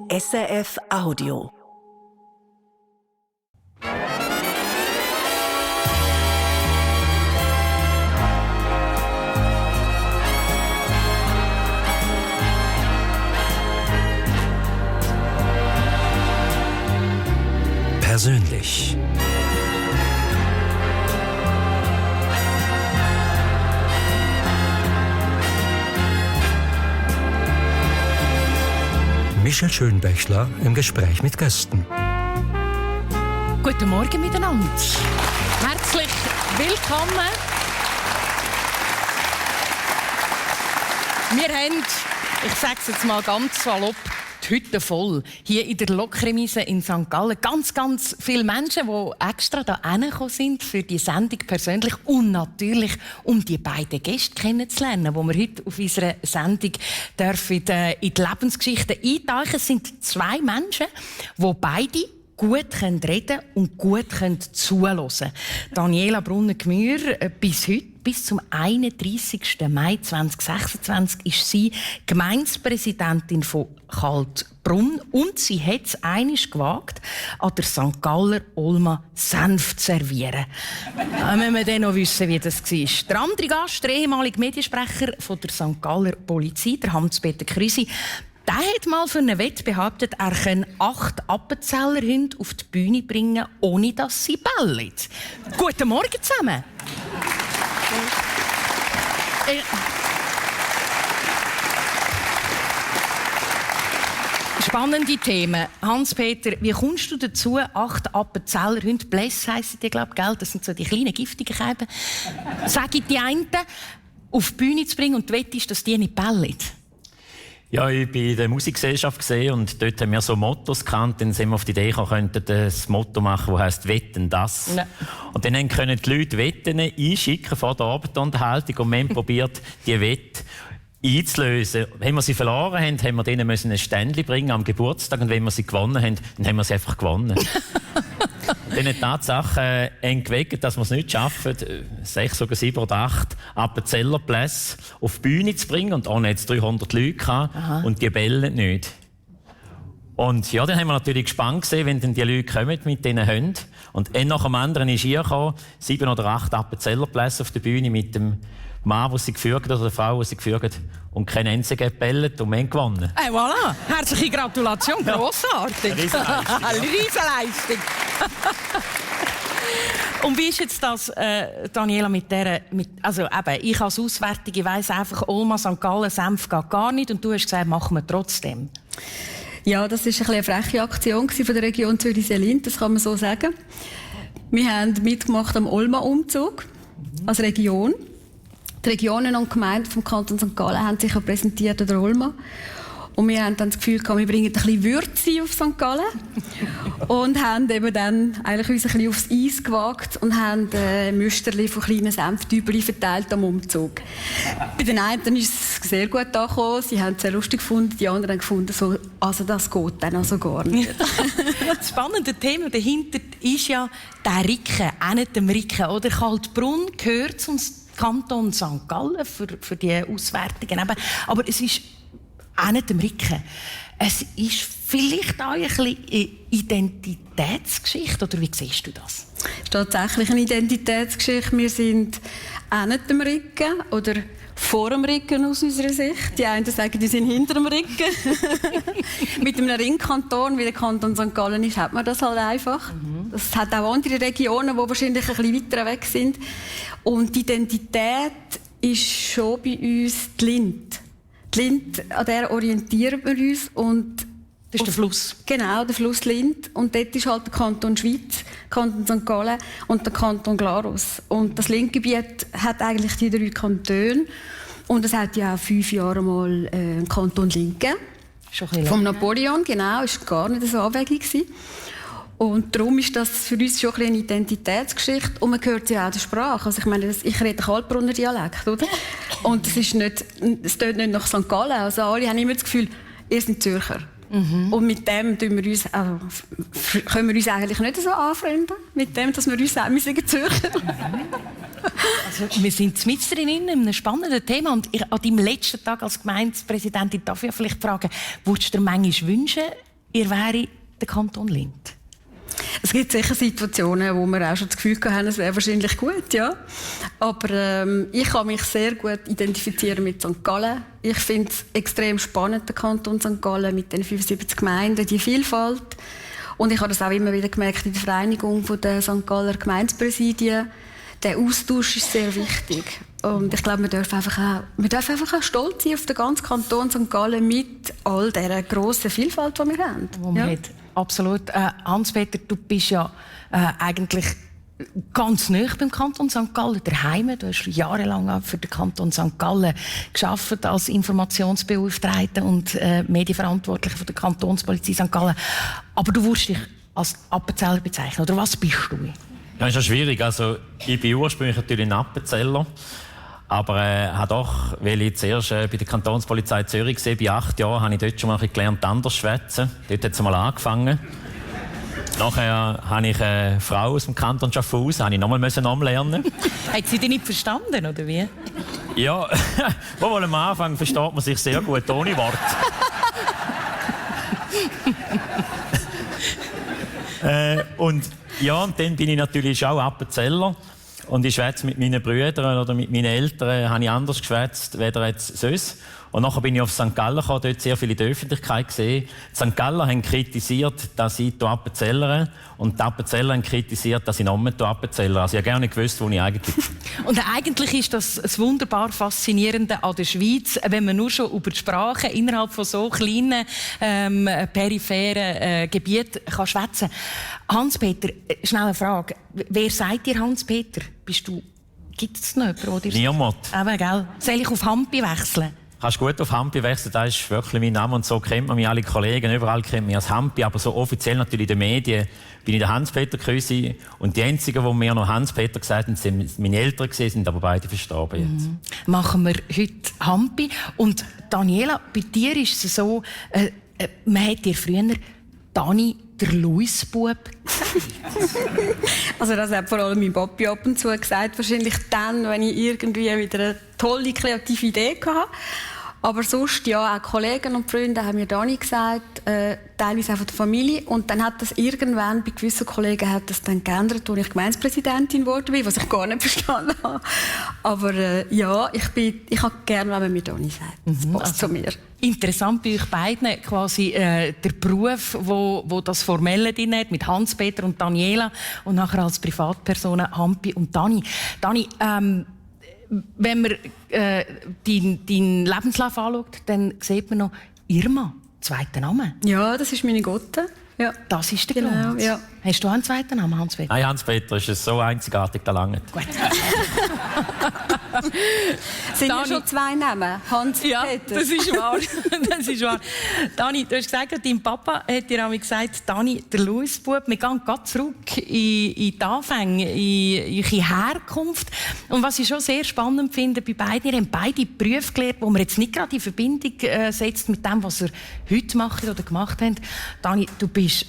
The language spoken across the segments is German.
SRF Audio. Persönlich. Michel Schönbächler im Gespräch mit Gästen. Guten Morgen miteinander. Herzlich willkommen. Wir haben, ich sage es jetzt mal ganz salopp, die Hütte voll. Hier in der Lokremise in St. Gallen. Ganz viele Menschen, die extra hierher gekommen sind für die Sendung persönlich und natürlich, um die beiden Gäste kennenzulernen, die wir heute auf unserer Sendung dürfen, in die Lebensgeschichte eintauchen. Es sind zwei Menschen, die beide gut reden und gut zuhören können. Daniela Brunner-Gmür, bis zum 31. Mai 2026 ist sie Gemeindepräsidentin von Kaltbrunn und sie hat es einmal gewagt, an der St. Galler Olma Senf zu servieren. Da müssen wir dann noch wissen, wie das war. Der andere Gast, der ehemalige Mediensprecher von der St. Galler Polizei, der Hans-Peter Krüsi, der hat mal für einen Wett behauptet, er könne 8 Appenzellerhunde auf die Bühne bringen, ohne dass sie bellen. Guten Morgen zusammen. Spannende Themen. Hans-Peter, wie kommst du dazu, 8 Appenzellerhunde, Bless heissen die, glaube ich, das sind so die kleinen giftigen Käben, sage ich die einen, auf die Bühne zu bringen und du wettest, dass die nicht bellen? Ja, ich war in der Musikgesellschaft und dort haben wir so Mottos gekannt. Dann sind wir auf die Idee gekommen, könnten das Motto machen, das heisst «Wetten das». Ja. Und dann können die Leute Wetten einschicken vor der Abendunterhaltung und wir haben probiert, die Wette einzulösen. Wenn wir sie verloren haben, haben wir denen ein Ständchen bringen am Geburtstag und wenn wir sie gewonnen haben, dann haben wir sie einfach gewonnen. Dann hat die Tatsache entgegen, dass wir es nicht schaffen, 6 oder 7 oder 8 Appenzellerplätze auf die Bühne zu bringen. Und ohne jetzt 300 Leute gehabt, und die bellen nicht. Und ja, dann haben wir natürlich gespannt gesehen, wenn dann die Leute kommen mit diesen Hunden. Und ein nach dem anderen ist hier gekommen, 7 oder 8 Appenzellerplätze auf der Bühne mit dem Mann, der sie geführt hat, oder der Frau, die sie geführt hat. Und kein einziger gebellt und wir haben gewonnen. Hey, voilà! Herzliche Gratulation, grossartig! Riesenleistung! Und wie ist jetzt das, Daniela, ich als Auswärtige weiss einfach, Olma, St. Gallen, Senf geht gar nicht und du hast gesagt, machen wir trotzdem. Ja, das war eine freche Aktion von der Region Zürich-Selin, das kann man so sagen. Wir haben mitgemacht am Olma-Umzug als Region. Die Regionen und Gemeinden vom Kanton St. Gallen haben sich präsentiert an der Olma. Und wir haben dann das Gefühl gehabt, wir bringen ein bisschen Würze auf St. Gallen. Und haben eben dann eigentlich uns ein bisschen aufs Eis gewagt und haben Müsterli von kleinen Senftübeli verteilt am Umzug. Bei den einen ist es sehr gut angekommen, sie haben es sehr lustig gefunden, die anderen haben gefunden, so, also das geht dann also gar nicht. Das spannende Thema dahinter ist ja der Ricken, auch nicht dem Ricken. Oder Kaltbrunn gehört zum Kanton St. Gallen für die Auswertungen. Aber es ist auch nicht dem Ricken. Es ist vielleicht auch ein bisschen eine Identitätsgeschichte, oder wie siehst du das? Es ist tatsächlich eine Identitätsgeschichte. Wir sind auch nicht dem Ricken oder vor dem Ricken aus unserer Sicht. Die einen sagen, die sind hinter dem Ricken. Mit einem Ringkanton, wie der Kanton St. Gallen ist, hat man das halt einfach. Es hat auch andere Regionen, die wahrscheinlich ein bisschen weiter weg sind. Und die Identität ist schon bei uns die Lind. Die Lind, an der orientieren wir uns. Und das ist der Fluss. Genau, der Fluss Lind. Und dort ist halt der Kanton Schweiz, der Kanton St. Gallen und der Kanton Glarus. Und das Lindgebiet hat eigentlich die 3 Kantone. Und es hat ja auch 5 Jahre mal einen Kanton Lind gegeben. Vom Napoleon, genau. Das war gar nicht so abwegig. Und darum ist das für uns schon eine Identitätsgeschichte. Und man hört ja auch der Sprache. Also ich meine, ich rede Kaltbrunner Dialekt, oder? Und es tönt nicht nach St. Gallen. Also alle haben immer das Gefühl, ihr seid Zürcher. Und mit dem können wir uns eigentlich nicht so anfreunden. Mit dem, dass wir uns sagen, wir sind Zürcher. Also, wir sind mitten drin in einem spannenden Thema. Und an deinem letzten Tag als Gemeindepräsidentin darf ich vielleicht fragen, würdest du dir manchmal wünschen, ihr wäre der Kanton Lindt? Es gibt sicher Situationen, wo wir auch schon das Gefühl haben, es wäre wahrscheinlich gut, ja. Aber ich kann mich sehr gut identifizieren mit St. Gallen. Ich finde es extrem spannend, der Kanton St. Gallen mit den 75 Gemeinden, die Vielfalt. Und ich habe das auch immer wieder gemerkt in der Vereinigung der St. Galler Gemeindepräsidien. Der Austausch ist sehr wichtig. Und ich glaube, wir dürfen einfach auch stolz sein auf den ganzen Kanton St. Gallen mit all dieser grossen Vielfalt, die wir haben. Ja. Absolut. Hans-Peter, du bist ja eigentlich ganz nah beim Kanton St. Gallen, daheim. Du hast jahrelang für den Kanton St. Gallen gearbeitet als Informationsbeauftragter und Medienverantwortlicher von der Kantonspolizei St. Gallen. Aber du wirst dich als Appenzeller bezeichnen. Oder was bist du? Ja, ist ja schwierig. Also, ich bin ursprünglich natürlich ein Appenzeller. Aber doch, weil ich zuerst bei der Kantonspolizei Zürich war, bei 8 Jahren, habe ich dort schon mal gelernt, anders zu schwätzen. Dort hat es mal angefangen. Nachher habe ich eine Frau aus dem Kanton Schaffhausen, habe ich nochmal umlernen. Hat sie dich nicht verstanden, oder wie? Ja, wohl am Anfang versteht man sich sehr gut ohne Wort. Und dann bin ich natürlich auch Appenzeller. Und ich schwätze mit meinen Brüdern oder mit meinen Eltern, habe ich anders geschwätzt, weder jetzt sonst. Und nachher bin ich auf St. Gallen gekommen, dort sehr viel in der Öffentlichkeit gesehen. Die St. Galler haben kritisiert, dass ich Appenzellere, und die Appenzeller haben kritisiert, dass ich noch mehr Appenzellere. Also ich habe gar nicht gewusst, wo ich eigentlich bin. Und eigentlich ist das wunderbar Faszinierende an der Schweiz, wenn man nur schon über die Sprache innerhalb von so kleinen, peripheren Gebieten kann schwätzen. Hans-Peter, schnell eine Frage. Wer seid ihr, Hans-Peter? Gibt es noch jemanden? Niemand. Aber, gell? Soll ich auf Hampi wechseln? Kannst gut auf Hampi wechseln, das ist wirklich mein Name. Und so kennt man mich, alle Kollegen, überall kennt mich als Hampi. Aber so offiziell natürlich in den Medien bin ich der Hans-Peter gewesen. Und die einzigen, die mir noch Hans-Peter gesagt haben, sind meine Eltern gewesen, sind aber beide verstorben jetzt. Machen wir heute Hampi. Und Daniela, bei dir ist es so, man hat dir früher Dani der Luisbub gesagt. Also das hat vor allem mein Papi ab und zu gesagt. Wahrscheinlich dann, wenn ich irgendwie wieder eine tolle, kreative Idee hatte. Aber sonst, ja, auch Kollegen und Freunde haben mir Dani gesagt, teilweise auch von der Familie. Und dann hat das irgendwann, bei gewissen Kollegen hat das dann geändert, als ich Gemeindepräsidentin geworden bin, was ich gar nicht verstanden habe. Aber ja, ich habe gerne, wenn man mir Dani sagt. Das passt zu mir. Interessant bei euch beiden quasi der Beruf, wo das Formelle drin hat, mit Hans-Peter und Daniela und nachher als Privatpersonen Hampi und Dani. Dani, wenn man deinen Lebenslauf anschaut, dann sieht man noch Irma, zweiter Name. Ja, das ist meine Gotte. Ja. Das ist der Grund. Ja. Hast du einen zweiten Namen, Hans-Peter? Nein, Hans-Peter ist so einzigartig, da lange. Gut. Sind ja schon 2 Namen? Hans-Peter. Ja, das ist wahr. Das ist wahr. Dani, du hast gesagt, dein Papa hat dir einmal gesagt, Dani, der Luisbub, wir gehen gerade zurück in die Anfänge, in eure Herkunft. Und was ich schon sehr spannend finde bei beiden, ihr habt beide Berufe gelernt, wo man jetzt nicht gerade in Verbindung setzt mit dem, was ihr heute macht oder gemacht habt. Dani, du bist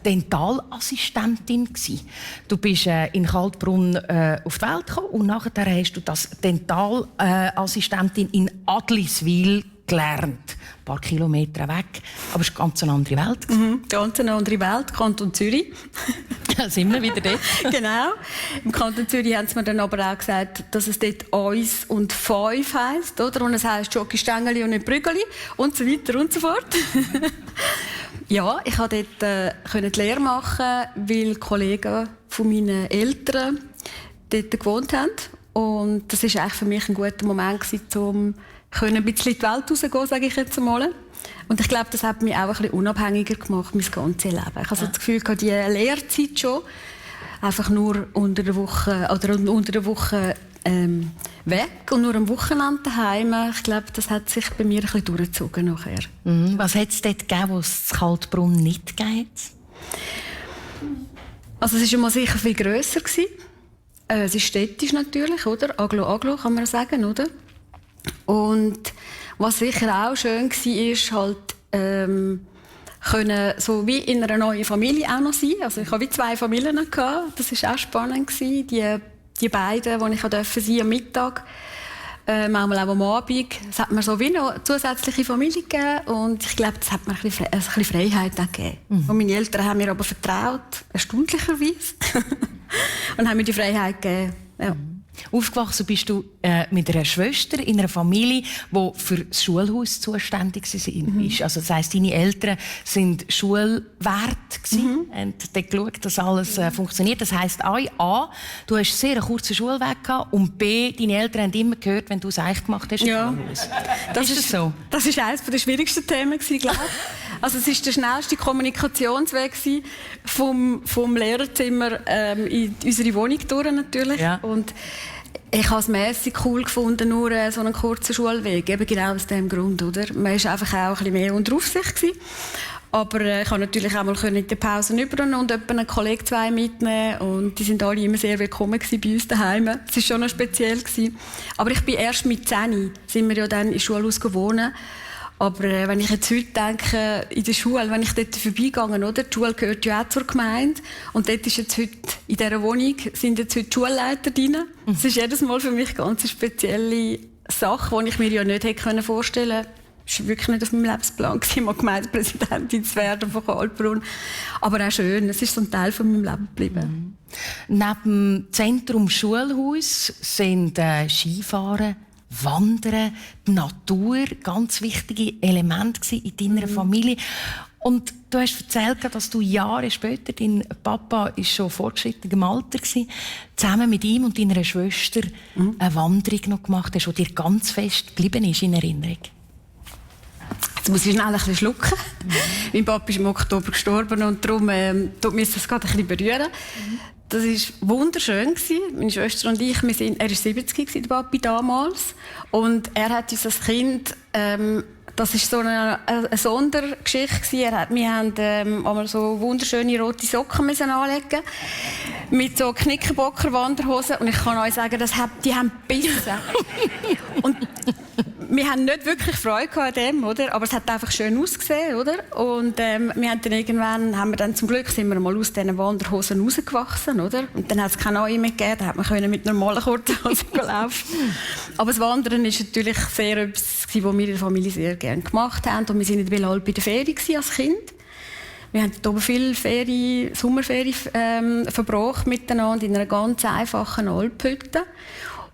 Dentalassistentin gsi. Du bist in Kaltbrunn auf die Welt gekommen und nachher hast du das Dentalassistentin in Adliswil gelernt. Ein paar Kilometer weg. Aber es ist eine ganz andere Welt. Ganz eine andere Welt, Kanton Zürich. Da sind wir wieder dort. Genau. Im Kanton Zürich haben sie mir dann aber auch gesagt, dass es dort 1 und 5 heisst, oder? Und es heisst Schokistängeli und nicht Brügeli und so weiter und so fort. Ja, ich konnte dort die Lehre machen, weil Kollegen von meinen Eltern dort gewohnt haben. Und das war eigentlich für mich ein guter Moment, um ein bisschen in die Welt rauszugehen, sage ich jetzt einmal. Und ich glaube, das hat mich auch ein bisschen unabhängiger gemacht, mein ganzes Leben. Ich habe das Gefühl, die Lehrzeit schon, einfach nur unter der Woche weg und nur am Wochenende daheim. Ich glaube, das hat sich bei mir ein bisschen durchgezogen nachher. Was hat es dort gegeben, wo es in Kaltbrunn nicht gegeben hat? Also es war schon mal sicher viel grösser. Es ist städtisch natürlich, oder? Aglo kann man sagen, oder? Und was sicher auch schön war, halt, können so wie in einer neuen Familie auch noch sein. Also ich hatte wie 2 Familien gehabt. Das war auch spannend. Die beiden, die ich sein am Mittag. manchmal auch am Abend. Es hat mir so wie noch zusätzliche Familie gegeben und ich glaube, das hat mir ein bisschen Freiheit auch gegeben. Und meine Eltern haben mir aber vertraut, erstaunlicherweise, und haben mir die Freiheit gegeben. Ja. Aufgewachsen bist du mit einer Schwester in einer Familie, die für das Schulhaus zuständig war. Also das heisst, deine Eltern waren Schulwert und dann geschaut, dass alles funktioniert. Das heisst, A, du hast sehr einen kurzen Schulweg gehabt und B, deine Eltern haben immer gehört, wenn du es echt gemacht hast. Ja, das ist so. Das war eines der schwierigsten Themen, glaube ich. Also es war der schnellste Kommunikationsweg vom Lehrerzimmer in unsere Wohnung durch natürlich. Ja. Und ich habe es mässig cool gefunden, nur so einen kurzen Schulweg. Eben genau aus diesem Grund, oder? Man war einfach auch ein bisschen mehr unter Aufsicht gewesen. Aber ich konnte natürlich auch mal in der Pause rüber und einen Kollegen 2 mitnehmen. Und die sind alle immer sehr willkommen bei uns daheim. Es war schon noch speziell gewesen. Aber ich bin erst mit 10 sind wir ja dann im Schulhaus gewohnt. Aber wenn ich jetzt heute denke, in der Schule, wenn ich dort vorbeigehe, oder? Die Schule gehört ja auch zur Gemeinde. Und dort ist jetzt heute, in dieser Wohnung, sind jetzt heute Schulleiter drin. Das ist jedes Mal für mich ganz eine spezielle Sache, die ich mir ja nicht hätte vorstellen können. Das war wirklich nicht auf meinem Lebensplan, mal Gemeindepräsidentin zu werden von Kaltbrunn. Aber auch schön, es ist so ein Teil von meinem Leben geblieben. Neben dem Zentrum Schulhaus sind Skifahren, Wandern, die Natur ganz wichtige Elemente in deiner Familie. Und du hast erzählt, dass du Jahre später, dein Papa ist schon fortgeschrittenem Alter gewesen, zusammen mit ihm und deiner Schwester eine Wanderung noch gemacht hast, die dir ganz fest geblieben ist in Erinnerung. Jetzt muss ich schnell ein bisschen schlucken. Mein Papa ist im Oktober gestorben und darum tut mir das gerade ein bisschen berühren. Das war wunderschön. Meine Schwester und ich, er war 70, der Papi damals. Und er hat uns als Kind, das war so eine Sondergeschichte. Wir haben einmal so wunderschöne rote Socken anlegen mit so Knickerbocker Wanderhosen. Und ich kann euch sagen, die haben gebissen. Und wir haben nicht wirklich Freude an dem, oder? Aber es hat einfach schön ausgesehen, oder? Und wir haben dann irgendwann, zum Glück sind wir mal aus diesen Wanderhosen rausgewachsen, oder? Und dann hat es keine neue mehr gegeben, da hat man mit normalen Kurthosen laufen. Aber das Wandern ist natürlich sehr etwas, was wir in der Familie sehr gerne gemacht haben. Und wir waren in Belalp bei der Ferien als Kind. Wir haben hier viele Sommerferien verbracht miteinander in einer ganz einfachen Alphütte.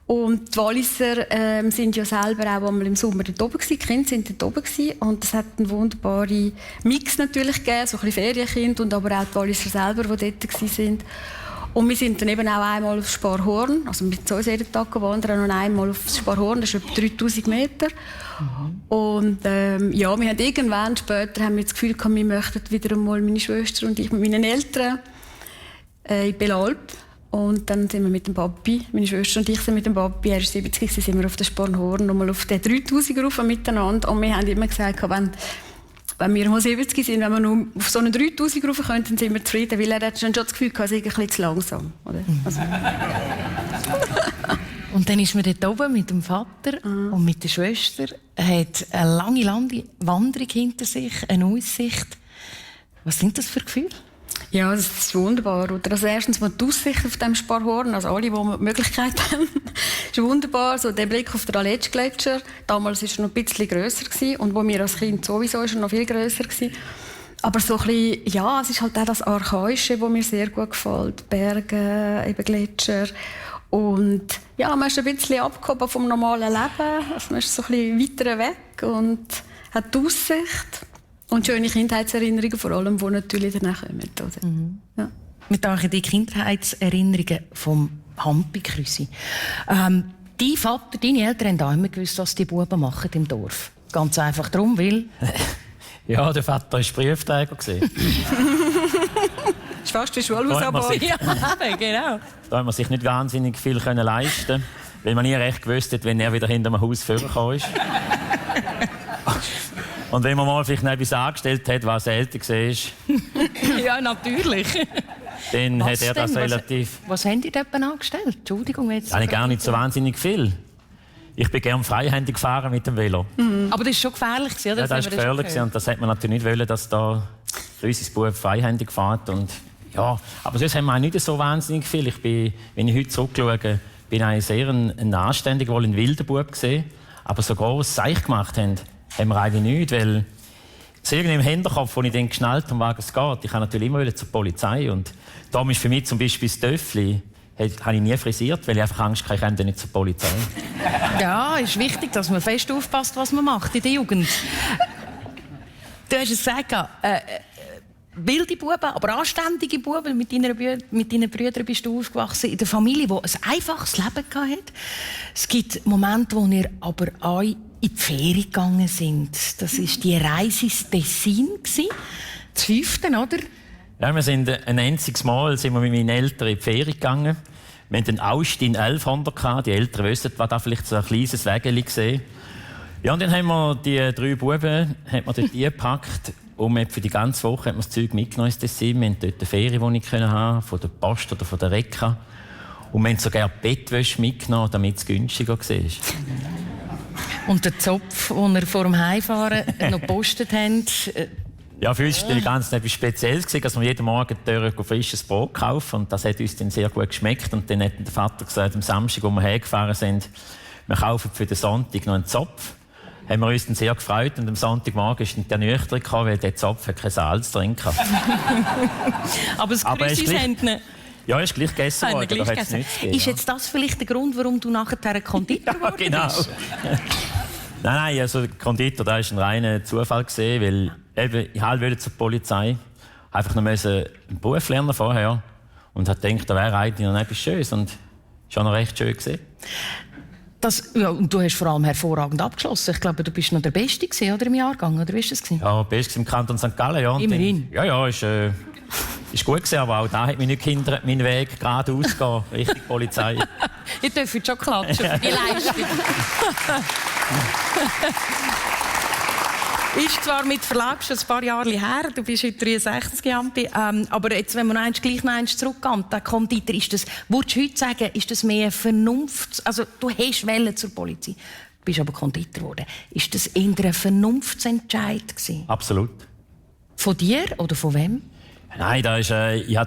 Und die Walliser sind ja selber auch einmal im Sommer dort oben gewesen. Die Kinder sind dort oben gewesen. Und es hat einen wunderbaren Mix natürlich gegeben, so ein bisschen Ferienkind und aber auch die Walliser selber, die dort waren. Und wir sind dann eben auch einmal auf Sparhorn, also mit uns jeden Tag gewandert und einmal auf Sparhorn, das ist etwa 3000 Meter. Und wir haben irgendwann später haben wir das Gefühl gehabt, wir möchten wieder einmal, meine Schwester und ich mit meinen Eltern in Belalp. Und dann sind wir mit dem Papi, meine Schwester und ich sind mit dem Papi, er ist 70, sind wir auf der Sparhorn nochmal auf den 3000er rauf miteinander. Und wir haben immer gesagt, wenn wir mal 70 sind, wenn wir nur auf so einen 3000er rauf können, dann sind wir zufrieden, weil er hat schon das Gefühl gehabt, es ist ein bisschen zu langsam. Oder? Also. Und dann ist man dort oben mit dem Vater und mit der Schwester, hat eine lange Wanderung hinter sich, eine Aussicht. Was sind das für Gefühle? Ja, das ist wunderbar. Oder? Also erstens mal die Aussicht auf dem Sparhorn, also alle, die die Möglichkeit haben, ist wunderbar. So der Blick auf den Aletsch-Gletscher, damals war er noch ein bisschen grösser gewesen, und wo wir als Kind sowieso ist er noch viel grösser gewesen. Aber so ein bisschen, ja, es ist halt auch das Archaische, das mir sehr gut gefällt. Berge, eben Gletscher. Und ja, man ist ein bisschen abgehoben vom normalen Leben. Also man ist so ein bisschen weiter weg und hat die Aussicht. Und schöne Kindheitserinnerungen, vor allem, die natürlich danach kommen. Oder? Ja. Wir denken die Kindheitserinnerungen vom Hampi-Krüsi. Dein Vater, deine Eltern haben auch immer gewusst, was die Buben machen im Dorf. Ganz einfach darum, weil... Ja, der Vater war Prüfträger. Das ist fast wie Schulhausarbeit. Ja, genau. Da hat man sich nicht wahnsinnig viel leisten können, weil man nie recht gewusst hat, wenn er wieder hinter dem Haus vorgekommen ist. Und wenn man mal vielleicht noch etwas angestellt hat, was älter war... Ja, natürlich. Dann hat er das relativ... Was haben die dort angestellt? Entschuldigung, jetzt... Eigentlich gar nicht so wahnsinnig viel. Ich bin gerne freihändig gefahren mit dem Velo. Aber das war schon gefährlich, oder? Ja, das war gefährlich und das hat man natürlich nicht wollen, dass da unser Bub freihändig fährt. Und ja, aber sonst haben wir auch nicht so wahnsinnig viel. Wenn ich heute zurückschaue, bin eigentlich sehr ein anständiger, wohl ein wilder Bub gesehen, aber so groß Seich gemacht haben wir eigentlich nicht, weil es irgendwie im Hinterkopf, als ich dann geschnallt habe, was es geht, ich kann natürlich immer zur Polizei und darum ist für mich zum Beispiel das Töffli, habe ich nie frisiert, weil ich einfach Angst hatte, ich komme nicht zur Polizei. Ja, ist wichtig, dass man fest aufpasst, was man macht in der Jugend. Du hast es gesagt, wilde Buben, aber anständige Buben. Mit deinen Brüdern bist du aufgewachsen in der Familie, die ein einfaches Leben hatte. Es gibt Momente, wo ihr aber auch in die Ferien gegangen sind. Das war die Reise ins Tessin, das 5., oder? Ja, wir sind ein einziges Mal sind wir mit meinen Eltern in die Ferien gegangen. Wir hatten einen Austin 1100 gehabt. Die Eltern wissen, was da vielleicht so ein kleines Wägeli gesehen. Ja, und dann haben wir die 3 Buben dort gepackt. Und für die ganze Woche haben wir das Zeug mitgenommen ins Tessin. Wir hatten dort eine Ferienwohnung haben, von der Post oder von der Reka. Und wir haben sogar Bettwäsche mitgenommen, damit es günstiger war. Und der Zopf, den ihr vor dem Heimfahren noch gepostet habt. Ja, für uns war das ganz etwas Spezielles, dass wir jeden Morgen frisches Brot kaufen. Und das hat uns dann sehr gut geschmeckt. Und dann hat der Vater gesagt, am Samstag, als wir hergefahren sind, wir kaufen für den Sonntag noch einen Zopf. Haben wir uns dann sehr gefreut. Und am Sonntagmorgen ist dann der Nüchtern gekommen, weil der Zopf hat kein Salz drin hatte. Aber das Grüßis haben ihn... Ja, ist gleich gegessen worden. Ist jetzt das vielleicht der Grund, warum du nachher Konditor geworden bist? Ja, genau. Nein, also der Konditor, das war ein reiner Zufall gewesen, weil eben, ich wollte zur Polizei, einfach noch einen Beruf lernen vorher und habe gedacht, da wäre eigentlich noch etwas Schönes und es war noch recht schön gewesen. Ja, und du hast vor allem hervorragend abgeschlossen. Ich glaube, du bist noch der Beste gewesen, oder, im Jahrgang, oder wie war das? Ja, Beste im Kanton St. Gallen, ja. Immerhin. Ja, ist gut gewesen, aber auch da hat mich nicht gehindert, meinen Weg geradeaus zu gehen, Richtung Polizei. Ich darf jetzt schon klatschen für die Leistung. Ist zwar mit Verlag schon ein paar Jahre her, du bist heute 63, Jampi, aber jetzt, wenn man gleich noch zurückgehen, der Konditor, würdest du heute sagen, ist das mehr Vernunft, also du hast Welle zur Polizei, bist aber Konditor geworden. Ist das eher ein Vernunftsentscheid gewesen? Absolut. Von dir oder von wem? Nein, da ist, ich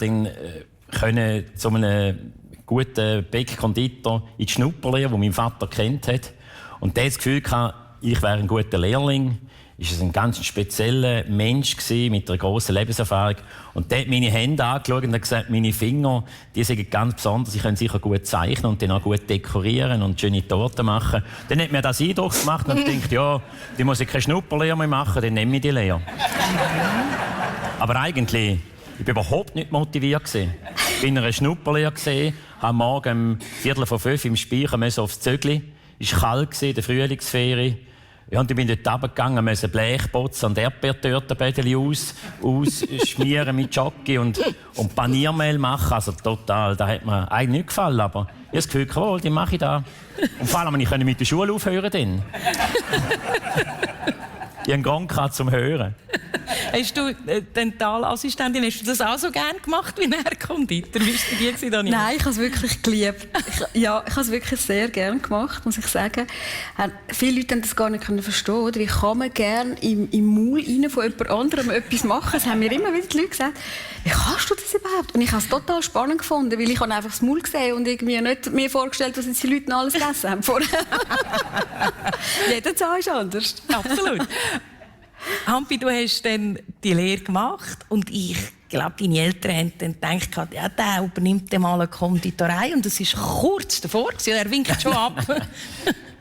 konnte zu einem guten Bäck-Konditor in die Schnupperlehre, den mein Vater kennt hat. Und der hat das Gefühl gehabt, ich wäre ein guter Lehrling. Ist es ein ganz spezieller Mensch gewesen, mit einer grossen Lebenserfahrung. Und der hat meine Hände angeschaut und hat gesagt, meine Finger, die sind ganz besonders, ich kann sicher gut zeichnen und dann auch gut dekorieren und schöne Torten machen. Dann hat mir das Eindruck gemacht und ich dachte, ja, die muss ich keine Schnupperlehre mehr machen, dann nehme ich die Lehre. Aber eigentlich, ich war überhaupt nicht motiviert gewesen. Ich war in einer Schnupperlehre gewesen, am Morgen um 4:45 im Speicher aufs Zögli. Es war kalt, in der Frühlingsferie. Ja, und ich bin dort runtergegangen, musste Blechbotzen und Erdbeertörtenbädeli ausschmieren mit Jockey und Paniermehl machen. Also total, das hat mir eigentlich nicht gefallen, aber ich habe das Gefühl, cool, die mache ich da. Und vor allem, ich konnte mit der Schule aufhören. Dann. Ich habe einen Grund zum Hören. Hast du Dentalassistentin, hast du das auch so gerne gemacht wie ein Konditor? Wie war die, Daniel? Nein, ich habe es wirklich geliebt. Ich habe es wirklich sehr gerne gemacht, muss ich sagen. Viele Leute haben das gar nicht verstehen. Oder? Wie kann man gerne im Maul rein von jemand anderem etwas machen? Das haben mir immer wieder die Leute gesagt. Wie kannst du das überhaupt? Und ich habe es total spannend gefunden, weil ich habe einfach das Maul gesehen und irgendwie nicht mir vorgestellt, was jetzt die Leute noch alles gegessen haben. Jeder Zahn ist anders. Absolut. Hampi, du hast dann die Lehre gemacht und ich glaube, deine Eltern haben dann gedacht, ja, der übernimmt mal eine Konditorei und das war kurz davor, er winkt schon ab.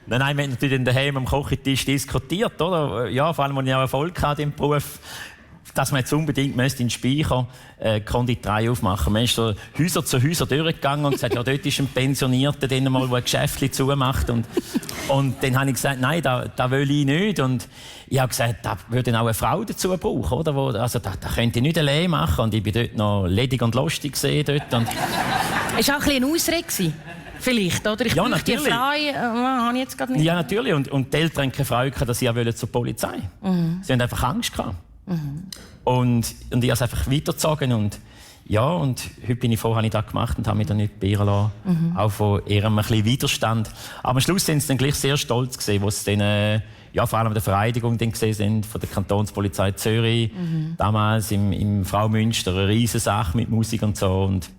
Nein, wir haben natürlich daheim am Kochentisch diskutiert, oder? Ja, vor allem, als ich auch Erfolg hatte im Beruf, dass man jetzt unbedingt in den Speicher Konditorei aufmachen müsste. Man ist so Häuser zu Häuser durchgegangen und gesagt, ja, dort ist ein Pensionierter, der mal ein Geschäftchen zumacht. Und dann habe ich gesagt, nein, das will ich nicht. Und ich habe gesagt, da würde auch eine Frau dazu brauchen, oder? Also, das könnte ich nicht allein machen. Und ich war dort noch ledig und lustig dort. Und es war auch ein bisschen eine Ausrede. Vielleicht, oder? Ich ja, natürlich. Die Frau, habe ich jetzt gerade nicht. Ja, natürlich. Und die Eltern hatten keine Freude, dass sie zur Polizei wollten. Sie hatten einfach Angst gehabt. Und ich habe es einfach weitergezogen und ja, und heute bin ich habe ich das gemacht und habe mich dann nicht beirren lassen. Auch von eher ein bisschen Widerstand. Aber am Schluss sind sie dann gleich sehr stolz gewesen, wo sie dann, vor allem der Vereidigung dann gesehen sind von der Kantonspolizei Zürich. Damals im Fraumünster, eine riesige Sache mit Musik und so. Und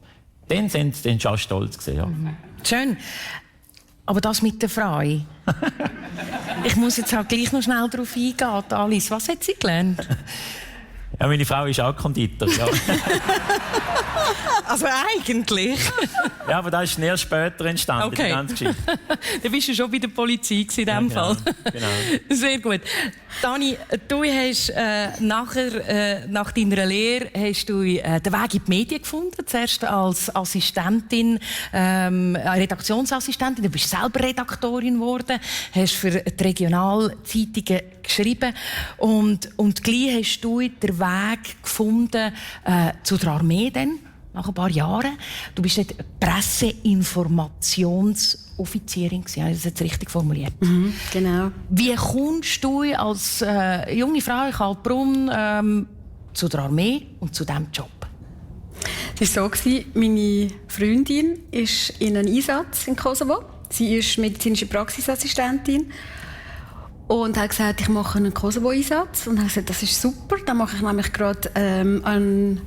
dann sind sie schon stolz gewesen, ja. Schön. Aber das mit der Frau. Ich muss jetzt halt gleich noch schnell darauf eingehen. Alice, was hat sie gelernt? Ja, meine Frau ist auch Konditor. Ja. Also eigentlich. Ja, aber das ist erst später entstanden, Okay. die ganze Geschichte. Dann bist du schon bei der Polizei in diesem Fall. Genau. Sehr gut. Dani, du hast nach deiner Lehre hast du den Weg in die Medien gefunden. Zuerst als Assistentin, Redaktionsassistentin. Du bist selber Redaktorin geworden, hast für die Regionalzeitungen geschrieben und gleich hast du den Weg gefunden zu der Armee dann. Nach ein paar Jahren. Du bist dort Presseinformationsoffizierin. Habe ich das jetzt richtig formuliert? Genau. Wie kommst du als junge Frau in Kaltbrunn zu der Armee und zu diesem Job? Es war so, meine Freundin ist in einem Einsatz in Kosovo. Sie ist medizinische Praxisassistentin und hat gesagt, ich mache einen Kosovo-Einsatz. Und hat gesagt, das ist super. Dann mache ich nämlich gerade eine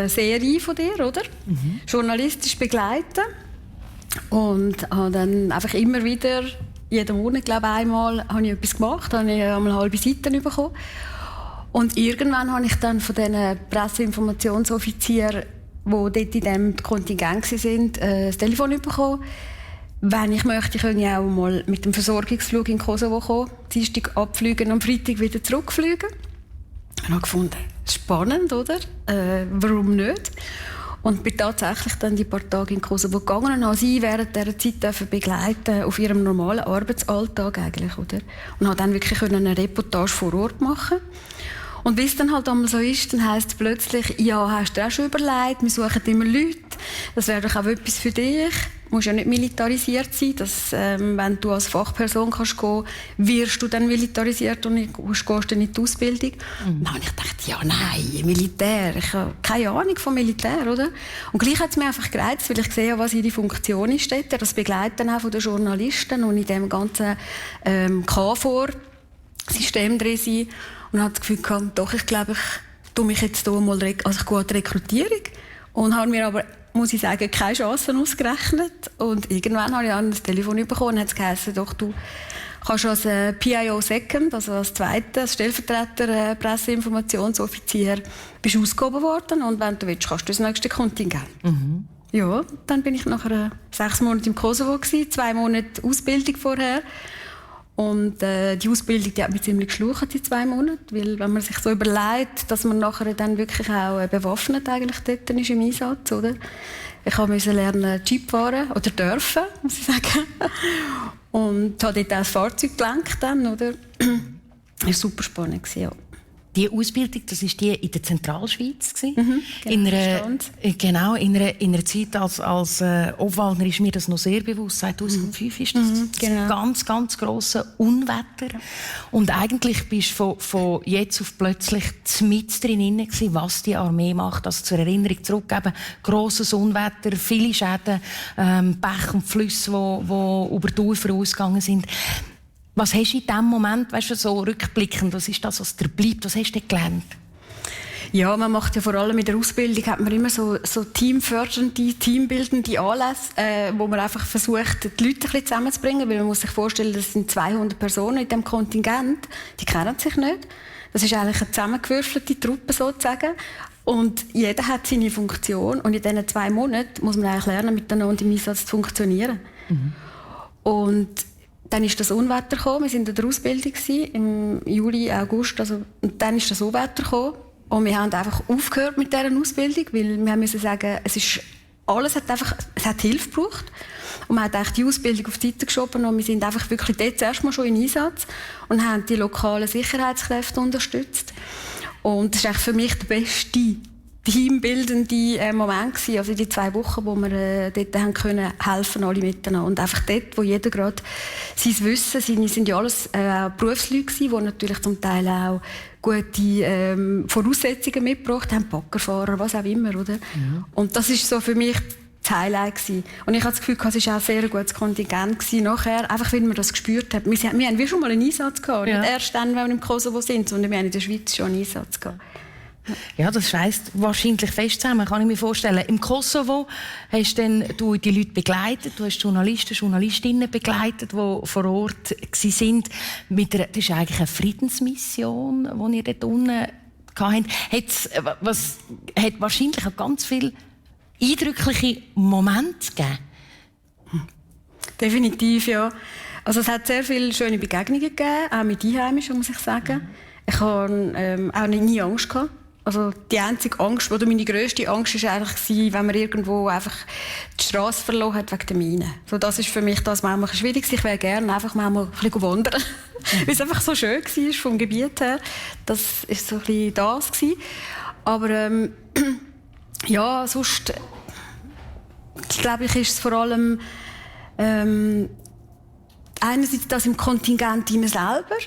Serie von dir, oder? Journalistisch begleiten. Und habe dann einfach immer wieder, jeden Monat, glaube ich, einmal, habe ich etwas gemacht, habe ich einmal eine halbe Seite bekommen. Und irgendwann habe ich dann von diesen Presseinformationsoffizieren, die dort in diesem Kontingent waren, das Telefon bekommen. Wenn ich möchte, könnte ich auch mal mit dem Versorgungsflug in Kosovo kommen, Dienstag abfliegen und am Freitag wieder zurückfliegen. Ich habe gefunden, spannend, oder? Warum nicht? Und bin tatsächlich dann die paar Tage in Kosovo gegangen und habe sie während dieser Zeit begleiten auf ihrem normalen Arbeitsalltag eigentlich, oder? Und habe dann wirklich eine Reportage vor Ort machen. Und wie es dann halt einmal so ist, dann heisst es plötzlich, ja, hast du auch schon überlegt, wir suchen immer Leute, das wäre doch auch etwas für dich. Du musst ja nicht militarisiert sein, dass, wenn du als Fachperson kannst gehen, wirst du dann militarisiert und gehst dann in die Ausbildung. Dann habe ich gedacht, ja, nein, Militär, ich habe keine Ahnung vom Militär, oder? Und gleich hat es mich einfach gereizt, weil ich sehe, was ihre Funktion ist dort, das Begleiten auch von den Journalisten und in dem ganzen KFOR-System drin sein. Und habe das Gefühl gehabt, doch, ich glaube, ich tue mich jetzt hier mal, also ich gehe an die Rekrutierung und habe mir aber, muss ich sagen, keine Chancen ausgerechnet. Und irgendwann habe ich dann das Telefon bekommen und hat es geheißen, doch, du kannst als PIO Second, also als zweiter Stellvertreter Presseinformationsoffizier, bist ausgehoben worden und wenn du willst, kannst du das nächste Kontingent. Ja, dann bin ich nachher 6 Monate im Kosovo gewesen, 2 Monate Ausbildung vorher. Und die Ausbildung, die hat mich ziemlich geschlucht, die 2 Monate, weil wenn man sich so überlegt, dass man nachher dann wirklich auch bewaffnet eigentlich dort ist im Einsatz, oder? Ich musste lernen Jeep fahren, oder dürfen, muss ich sagen. Und habe dort auch das Fahrzeug gelenkt dann, oder? Das war super spannend, ja. Die Ausbildung, das war die in der Zentralschweiz. Genau, in einer Zeit als Obwaldner ist mir das noch sehr bewusst. 2005 ist das genau. ganz, ganz grosse Unwetter. Und eigentlich bist du von jetzt auf plötzlich mit drin gewesen, was die Armee macht. Also zur Erinnerung zurückgeben, grosses Unwetter, viele Schäden, Bäche und Flüsse, die über die Ufer ausgegangen sind. Was hast du in diesem Moment, weißt du, so rückblickend, was ist das, was dir bleibt? Was hast du gelernt? Ja, man macht ja vor allem in der Ausbildung hat man immer so teamfördernde, teambildende Anlässe, wo man einfach versucht, die Leute ein bisschen zusammenzubringen, weil man muss sich vorstellen, das sind 200 Personen in diesem Kontingent, die kennen sich nicht. Das ist eigentlich eine zusammengewürfelte Truppe sozusagen. Und jeder hat seine Funktion und in diesen 2 Monaten muss man eigentlich lernen, miteinander im Einsatz zu funktionieren. Und dann ist das Unwetter gekommen. Wir waren in der Ausbildung im Juli, August. Und dann ist das Unwetter gekommen. Und wir haben einfach aufgehört mit dieser Ausbildung, weil wir müssen sagen, es hat Hilfe gebraucht. Und man hat eigentlich die Ausbildung auf die Seite geschoben und wir sind einfach wirklich dort zuerst mal schon in Einsatz und haben die lokalen Sicherheitskräfte unterstützt. Und das ist eigentlich für mich der beste teambildende Moment gewesen, also die 2 Wochen, wo wir dort haben können helfen, alle miteinander. Und einfach dort, wo jeder gerade sein Wissen, sind ja alles Berufsleute gewesen, die natürlich zum Teil auch gute Voraussetzungen mitgebracht haben, Baggerfahrer, was auch immer, oder? Und das ist so für mich das Highlight gewesen. Und ich habe das Gefühl, es war auch ein sehr gutes Kontingent gewesen nachher, einfach weil man das gespürt hat. Wir haben schon mal einen Einsatz gehabt, nicht erst dann, wenn wir im Kosovo sind, sondern wir haben in der Schweiz schon einen Einsatz gehabt. Ja, das schweißt wahrscheinlich fest zusammen, kann ich mir vorstellen. Im Kosovo hast du die Leute begleitet, du hast Journalisten, Journalistinnen begleitet, die vor Ort waren. Das ist eigentlich eine Friedensmission, die ihr dort unten hattet. Was hat wahrscheinlich auch ganz viele eindrückliche Momente gegeben? Definitiv, ja. Also es hat sehr viele schöne Begegnungen gegeben, auch mit Einheimischen, muss ich sagen. Ich hatte auch nie Angst gehabt. Also die einzige Angst, oder meine grösste Angst war eigentlich, wenn man irgendwo einfach die Straße verloren hat wegen der Mine. So, das ist für mich das manchmal schwierig. Ich wäre gerne einfach manchmal ein bisschen wandern, weil es einfach so schön war vom Gebiet her. Das war so ein bisschen das gewesen. Aber ja, sonst glaube ich, ist es vor allem einerseits das im Kontingent immer selber,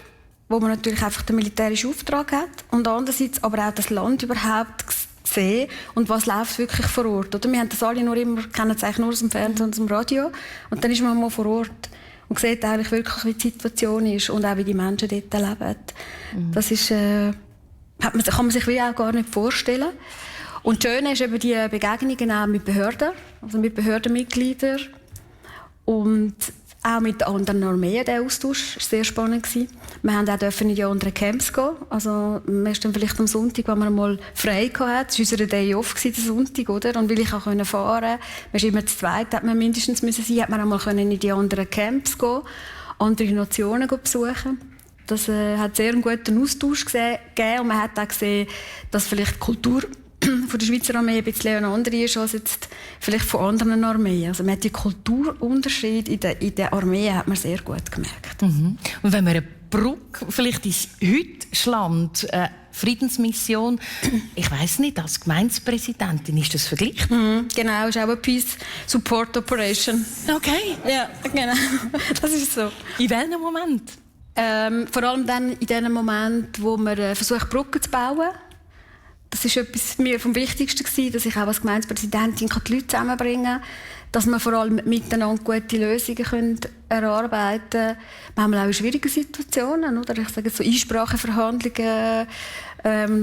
wo man natürlich einfach den militärischen Auftrag hat, und andererseits aber auch das Land überhaupt sehen und was läuft wirklich vor Ort. Oder? Wir haben das alle kennen es eigentlich nur aus dem Fernsehen und aus dem Radio, und dann ist man mal vor Ort und sieht eigentlich wirklich, wie die Situation ist und auch wie die Menschen dort leben. Das ist, kann man sich wie auch gar nicht vorstellen. Und das Schöne ist eben die Begegnungen auch mit Behörden, also mit Behördenmitgliedern und auch mit anderen Armeen. Der Austausch war sehr spannend. Wir durften in die anderen Camps gehen. Also, wir dann vielleicht am Sonntag, wenn man mal frei hatte. Es war unser Day off, der Sonntag, oder? Und weil ich auch fahren konnte, man ist immer zu zweit, hat man mindestens sein, hat man auch mal in die anderen Camps gehen, andere Nationen besuchen. Das hat sehr einen guten Austausch gegeben. Und man hat auch gesehen, dass vielleicht die Kultur von der Schweizer Armee ein bisschen eine andere ist als jetzt vielleicht von anderen Armeen. Also man hat die Kulturunterschiede in der Armee hat man sehr gut gemerkt. Und wenn man eine Brücke vielleicht ins Deutschland, Friedensmission, ich weiss nicht, als Gemeindepräsidentin ist das verglichen? Genau, ist auch eine Peace Support Operation. Okay. Ja, genau. Das ist so. In welchem Moment? Vor allem dann in dem Moment, wo man versucht, Brücken zu bauen. Das war etwas mir vom Wichtigsten gewesen, dass ich auch als Gemeindepräsidentin die Leute zusammenbringen kann, dass wir vor allem miteinander gute Lösungen erarbeiten können. Manchmal auch in schwierigen Situationen, oder? Ich sage so Einspracheverhandlungen,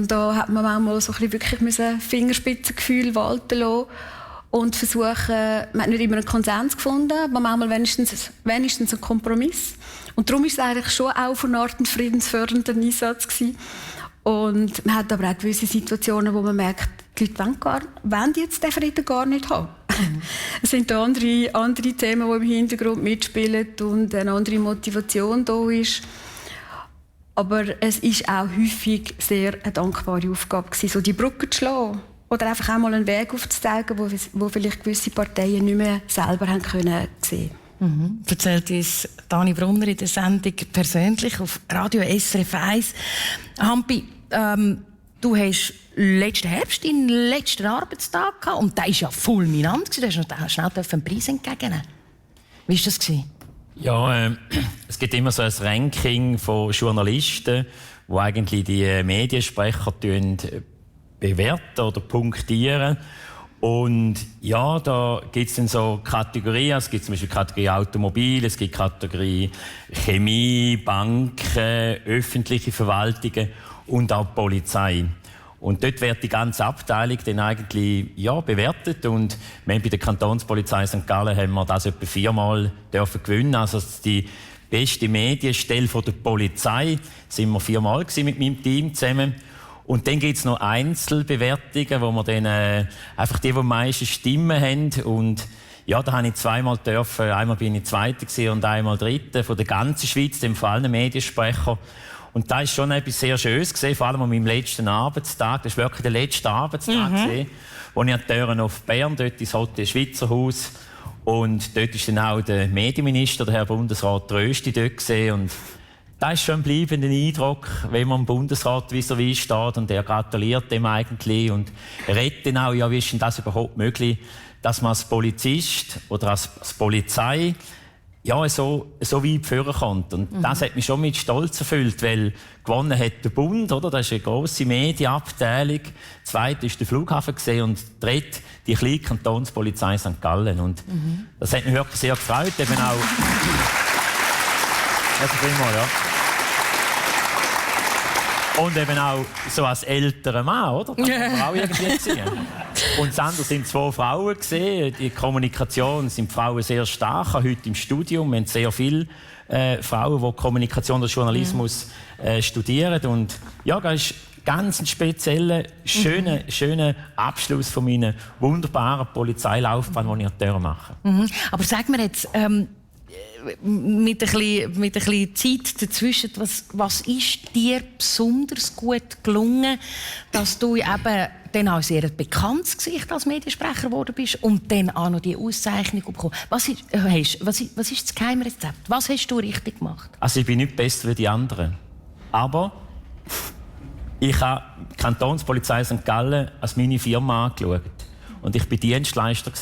da hat man manchmal so ein bisschen wirklich Fingerspitzengefühl walten lassen und versuchen, man hat nicht immer einen Konsens gefunden, aber manchmal wenigstens einen Kompromiss. Und darum war es eigentlich schon auch von einer Art ein friedensfördernder Einsatz gewesen. Und man hat aber auch gewisse Situationen, wo man merkt, die Leute wollen jetzt den Frieden gar nicht haben. Es sind andere Themen, die im Hintergrund mitspielen und eine andere Motivation da ist. Aber es war auch häufig sehr eine dankbare Aufgabe gewesen, so die Brücke zu schlagen. Oder einfach auch mal einen Weg aufzuzeigen, wo vielleicht gewisse Parteien nicht mehr selber haben können sehen. Erzählt uns Dani Brunner in der Sendung persönlich auf Radio SRF 1. Hampi, du hast letzten Herbst deinen letzten Arbeitstag gehabt und der war ja fulminant. Du hast noch schnell einen Preis entgegennehmen. Wie war das? Ja, es gibt immer so ein Ranking von Journalisten, wo eigentlich die Mediensprecher bewerten oder punktieren. Und ja, da gibt es dann so Kategorien. Es gibt zum Beispiel Kategorie Automobil, es gibt Kategorie Chemie, Banken, öffentliche Verwaltungen und auch Polizei. Und dort wird die ganze Abteilung dann eigentlich bewertet. Und wir haben bei der Kantonspolizei St. Gallen haben wir das etwa 4-mal dürfen gewinnen. Also die beste Medienstelle von der Polizei sind wir 4-mal mit meinem Team zusammen. Und dann gibt es noch Einzelbewertungen, wo wir dann einfach die am meisten Stimmen haben. Und ja, da habe ich 2-mal dürfen. Einmal bin ich Zweiter und einmal Dritter von der ganzen Schweiz, dem vor allem Mediensprecher. Und da ist schon etwas sehr Schönes gesehen, vor allem an meinem letzten Arbeitstag. Das war wirklich der letzte Arbeitstag, wo ich an die Türen auf Bern, dort ins Hotel Schweizer Haus. Und dort ist dann auch der Medienminister, der Herr Bundesrat Trösti, dort gesehen. Und das ist schon ein bleibender Eindruck, wenn man im Bundesrat vis-à-vis steht und er gratuliert dem eigentlich und er redet dann auch, ja, wie ist denn das überhaupt möglich, dass man als Polizist oder als Polizei so weit führen kommt. Und das hat mich schon mit Stolz erfüllt, weil gewonnen hat der Bund, oder? Das ist eine grosse Medienabteilung. Zweite ist der Flughafen gesehen und dritte die kleine Kantonspolizei St. Gallen. Und das hat mich wirklich sehr gefreut, eben auch. Also vielmals, ja. Und eben auch so als älterer Mann, oder? Das kann man auch irgendwie sehen. Und das andere sind 2 Frauen gesehen. Die Kommunikation sind Frauen sehr stark, auch heute im Studium. Wir haben sehr viele Frauen, die Kommunikation oder Journalismus studieren. Und ja, das ist ganz ein spezieller, schöner Abschluss von meiner wunderbaren Polizeilaufbahn, die ich machen durfte. Aber sag mir jetzt, mit ein bisschen Zeit dazwischen, was ist dir besonders gut gelungen, dass du eben dann auch sehr ein bekanntes Gesicht als Mediensprecher geworden bist und dann auch noch die Auszeichnung bekommen? Was ist das Geheimrezept? Was hast du richtig gemacht? Also ich bin nicht besser wie die anderen. Aber ich habe die Kantonspolizei St. Gallen als meine Firma angeschaut. Und ich war Dienstleister.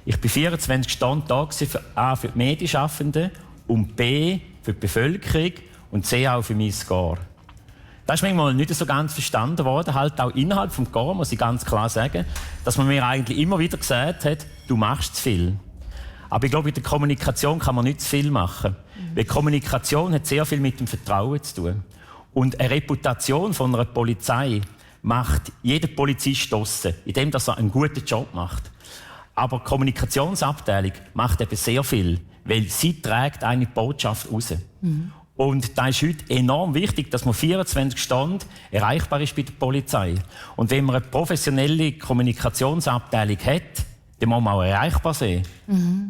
Ich war 24 Stunden da für A, für die Medienschaffenden und B, für die Bevölkerung und C, auch für mein Score. Das ist manchmal nicht so ganz verstanden worden, halt auch innerhalb des Score, muss ich ganz klar sagen, dass man mir eigentlich immer wieder gesagt hat, du machst zu viel. Aber ich glaube, in der Kommunikation kann man nicht zu viel machen. Weil Kommunikation hat sehr viel mit dem Vertrauen zu tun. Und eine Reputation von einer Polizei macht jeder Polizist draussen, indem er einen guten Job macht. Aber die Kommunikationsabteilung macht eben sehr viel, weil sie trägt eine Botschaft raus. Und da ist heute enorm wichtig, dass man 24 Stunden erreichbar ist bei der Polizei. Und wenn man eine professionelle Kommunikationsabteilung hat, dann muss man auch erreichbar sein.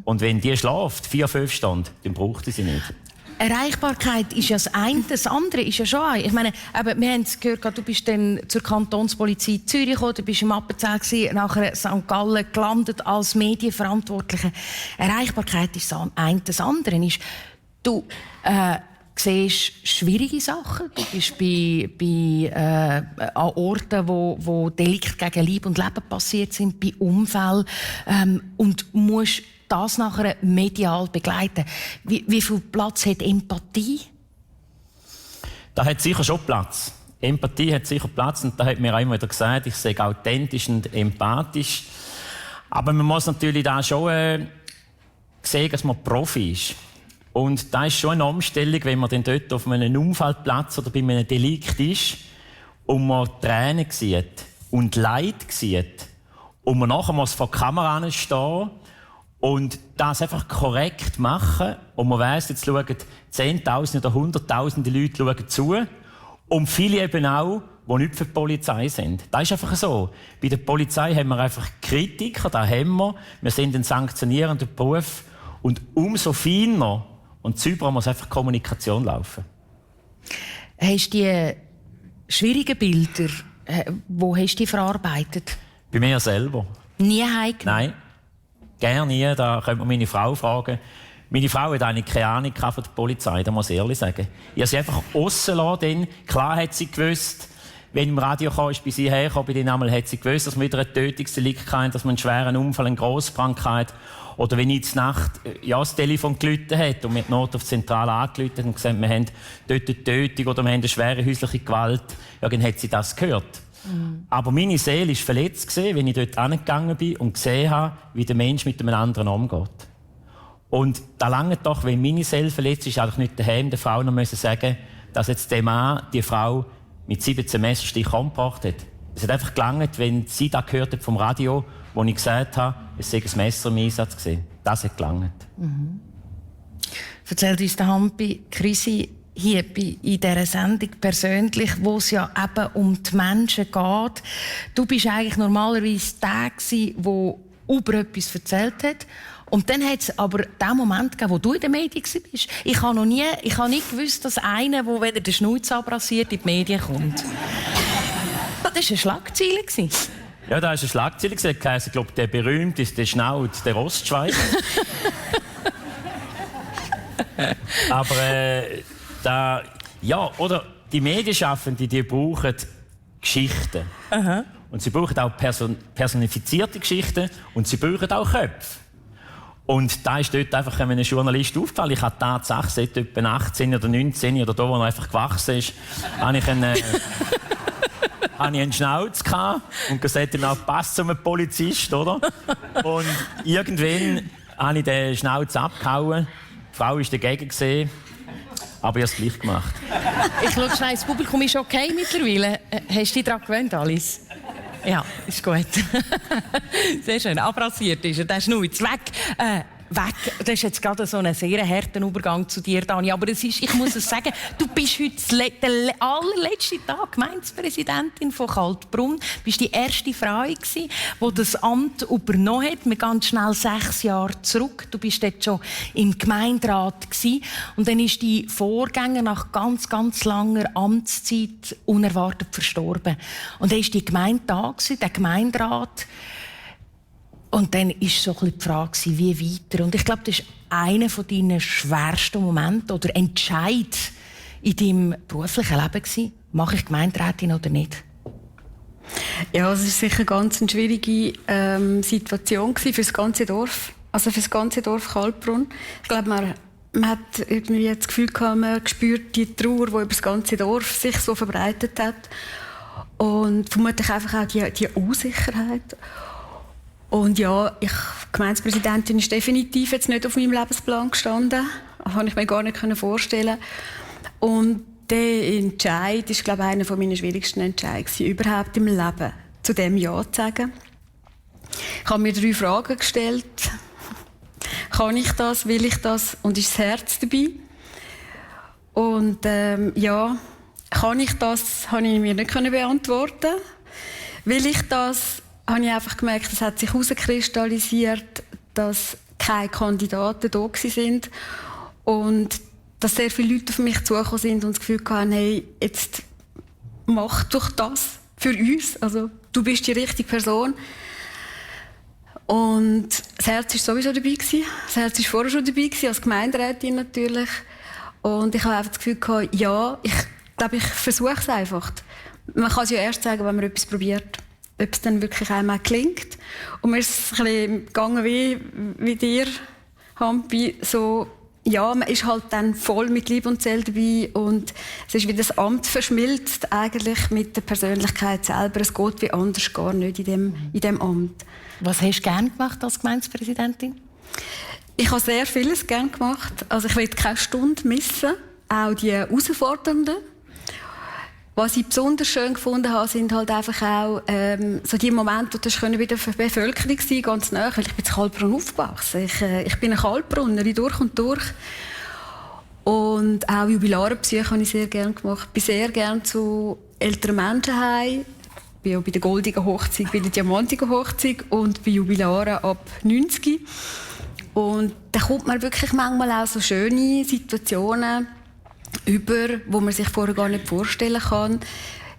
Und wenn die schläft, 4-5 Stunden, dann braucht sie nicht. Erreichbarkeit ist ja das eine, das andere ist ja schon ein. Ich meine, wir haben es gehört, du bist dann zur Kantonspolizei Zürich gekommen, du bist im Appenzell gewesen, nachher St. Gallen gelandet als Medienverantwortlicher. Erreichbarkeit ist das eine, das andere ist, du siehst schwierige Sachen. Du bist an Orten, wo Delikte gegen Leib und Leben passiert sind, bei Unfällen und musst das nachher medial begleiten. Wie viel Platz hat Empathie? Da hat sicher schon Platz. Empathie hat sicher Platz und da hat mir auch immer wieder gesagt, ich sei authentisch und empathisch. Aber man muss natürlich da schon sehen, dass man Profi ist. Und da ist schon eine Umstellung, wenn man dann dort auf einem Unfallplatz oder bei einem Delikt ist und man Tränen sieht und Leid sieht und man nachher muss vor der Kamera stehen und das einfach korrekt machen. Und man weiss, jetzt schauen 10'000 oder 100'000 Leute schauen zu. Und viele eben auch, die nicht für die Polizei sind. Das ist einfach so. Bei der Polizei haben wir einfach Kritiker, da haben wir. Wir sind ein sanktionierender Beruf. Und umso feiner und sauberer muss einfach Kommunikation laufen. Hast du die schwierigen Bilder, wo hast du die verarbeitet? Bei mir selber. Nie heimgenommen? Nein. Gerne nie, da könnte man meine Frau fragen. Meine Frau hat eigentlich keine Ahnung von der Polizei, das muss ich ehrlich sagen. Ich habe sie einfach rausgelassen. Klar hat sie gewusst, wenn im Radio kam, ist bei sie hergekommen, bei denen hat sie gewusst, dass man wieder ein Tötungsdelikt hatte, dass man einen schweren Unfall, eine Grossbrand hatte. Oder wenn ich zur Nacht das Telefon geläutet hat und mit Not auf die Zentrale angeläutet und gesagt, wir haben dort eine Tötung oder wir haben eine schwere häusliche Gewalt, ja, dann hat sie das gehört. Aber meine Seele war verletzt, wenn ich dort angegangen bin und gesehen habe, wie der Mensch mit einem anderen umgeht. Und da lange doch, wenn meine Seele verletzt ist, eigentlich nicht daheim der Frau noch sagen, dass jetzt der Mann die Frau mit 17 Messerstichen umgebracht hat. Es hat einfach gelangt, wenn sie das gehört hat vom Radio, wo ich gesagt habe, es sei ein Messer im Einsatz gewesen. Das hat gelangt. Erzählt uns der Hampi Krisi hier in dieser Sendung persönlich, wo es ja eben um die Menschen geht. Du bist eigentlich normalerweise der gewesen, der über etwas erzählt hat. Und dann hat es aber den Moment gegeben, wo du in den Medien warst. Ich habe nicht gewusst, dass einer, der, wenn er den Schnauze abrasiert, in die Medien kommt. Das war eine Schlagzeile. Ja, da war eine Schlagzeile. Ich glaube, der berühmteste Schnauz der Ostschweiz. Aber oder die Medienschaffenden, die brauchen Geschichten. Aha. Und sie brauchen auch personifizierte Geschichten und sie brauchen auch Köpfe. Und da ist dort einfach einem Journalist aufgefallen. Ich hatte Tatsache, seit etwa 18 oder 19 oder da, wo er einfach gewachsen ist, habe ich einen Schnauz gehabt und gesagt, dann passt zu einem Polizist, oder? Und irgendwann habe ich den Schnauz abgehauen. Die Frau war dagegen. Aber ich habe es gleich gemacht. Ich schaue schnell, das Publikum ist okay mittlerweile. Hast du dich daran gewöhnt, Alice? Ja, ist gut. Sehr schön. Abrasiert ist er, der Schnurz. Weg. Das ist jetzt gerade so ein sehr harter Übergang zu dir, Dani. Aber es ist, ich muss es sagen, du bist heute der allerletzte Tag Gemeindepräsidentin von Kaltbrunn. Du bist die erste Frau, die das Amt übernommen hat. Wir gehen schnell 6 Jahre zurück. Du bist dort schon im Gemeinderat gewesen. Und dann ist die Vorgänger nach ganz, ganz langer Amtszeit unerwartet verstorben. Und dann war die Gemeinde da, der Gemeinderat. Und dann war so die Frage, wie weiter. Und ich glaube, das ist einer deiner schwersten Momente oder Entscheid in deinem beruflichen Leben. Mache ich Gemeinderätin oder nicht? Ja, es war sicher ganz eine schwierige Situation für das ganze Dorf. Also für das ganze Dorf Kaltbrunn. Ich glaube, man hat irgendwie das Gefühl gehabt, man spürt die Trauer, die über das ganze Dorf sich so verbreitet hat. Und vermutlich einfach auch die Unsicherheit. Und ja, Gemeindepräsidentin ist definitiv jetzt nicht auf meinem Lebensplan gestanden. Das konnte ich mir gar nicht vorstellen. Und der Entscheid ist, glaube ich, einer meiner schwierigsten Entscheidungen überhaupt im Leben, zu dem Ja zu sagen. Ich habe mir 3 Fragen gestellt. Kann ich das? Will ich das? Und ist das Herz dabei? Und ja, kann ich das? Habe ich mir nicht beantworten. Will ich das? Habe ich einfach gemerkt, es hat sich herauskristallisiert, dass keine Kandidaten da waren und dass sehr viele Leute auf mich zugekommen sind und das Gefühl hatten, hey, jetzt mach doch das für uns. Also, du bist die richtige Person. Und das Herz war sowieso dabei gewesen. Das Herz war vorher schon dabei gewesen, als Gemeinderätin natürlich. Und ich habe einfach das Gefühl gehabt, ja, ich glaube, ich versuche es einfach. Man kann es ja erst sagen, wenn man etwas probiert. Ob es dann wirklich einmal gelingt. Und mir ist es ein bisschen gegangen wie dir, Hampi, so, ja, man ist halt dann voll mit Liebe und Seele dabei und es ist wie das Amt verschmilzt eigentlich mit der Persönlichkeit selber. Es geht wie anders gar nicht in dem Amt. Was hast du gerne gemacht als Gemeindepräsidentin? Ich habe sehr vieles gerne gemacht. Also ich will keine Stunde missen, auch die herausfordernden. Was ich besonders schön gefunden habe, sind halt einfach auch so die Momente, wo das bei der Bevölkerung war, ganz nah, weil ich bin in Kaltbrunn aufgewachsen. Ich bin eine Kaltbrunnerin durch und durch. Und auch Jubilarenbesuche habe ich sehr gerne gemacht. Ich bin sehr gerne zu älteren Menschen heim. Ich bin auch bei der goldigen Hochzeit, bei der diamantigen Hochzeit und bei Jubilaren ab 90. Und da kommt man wirklich manchmal auch so schöne Situationen über, wo man sich vorher gar nicht vorstellen kann.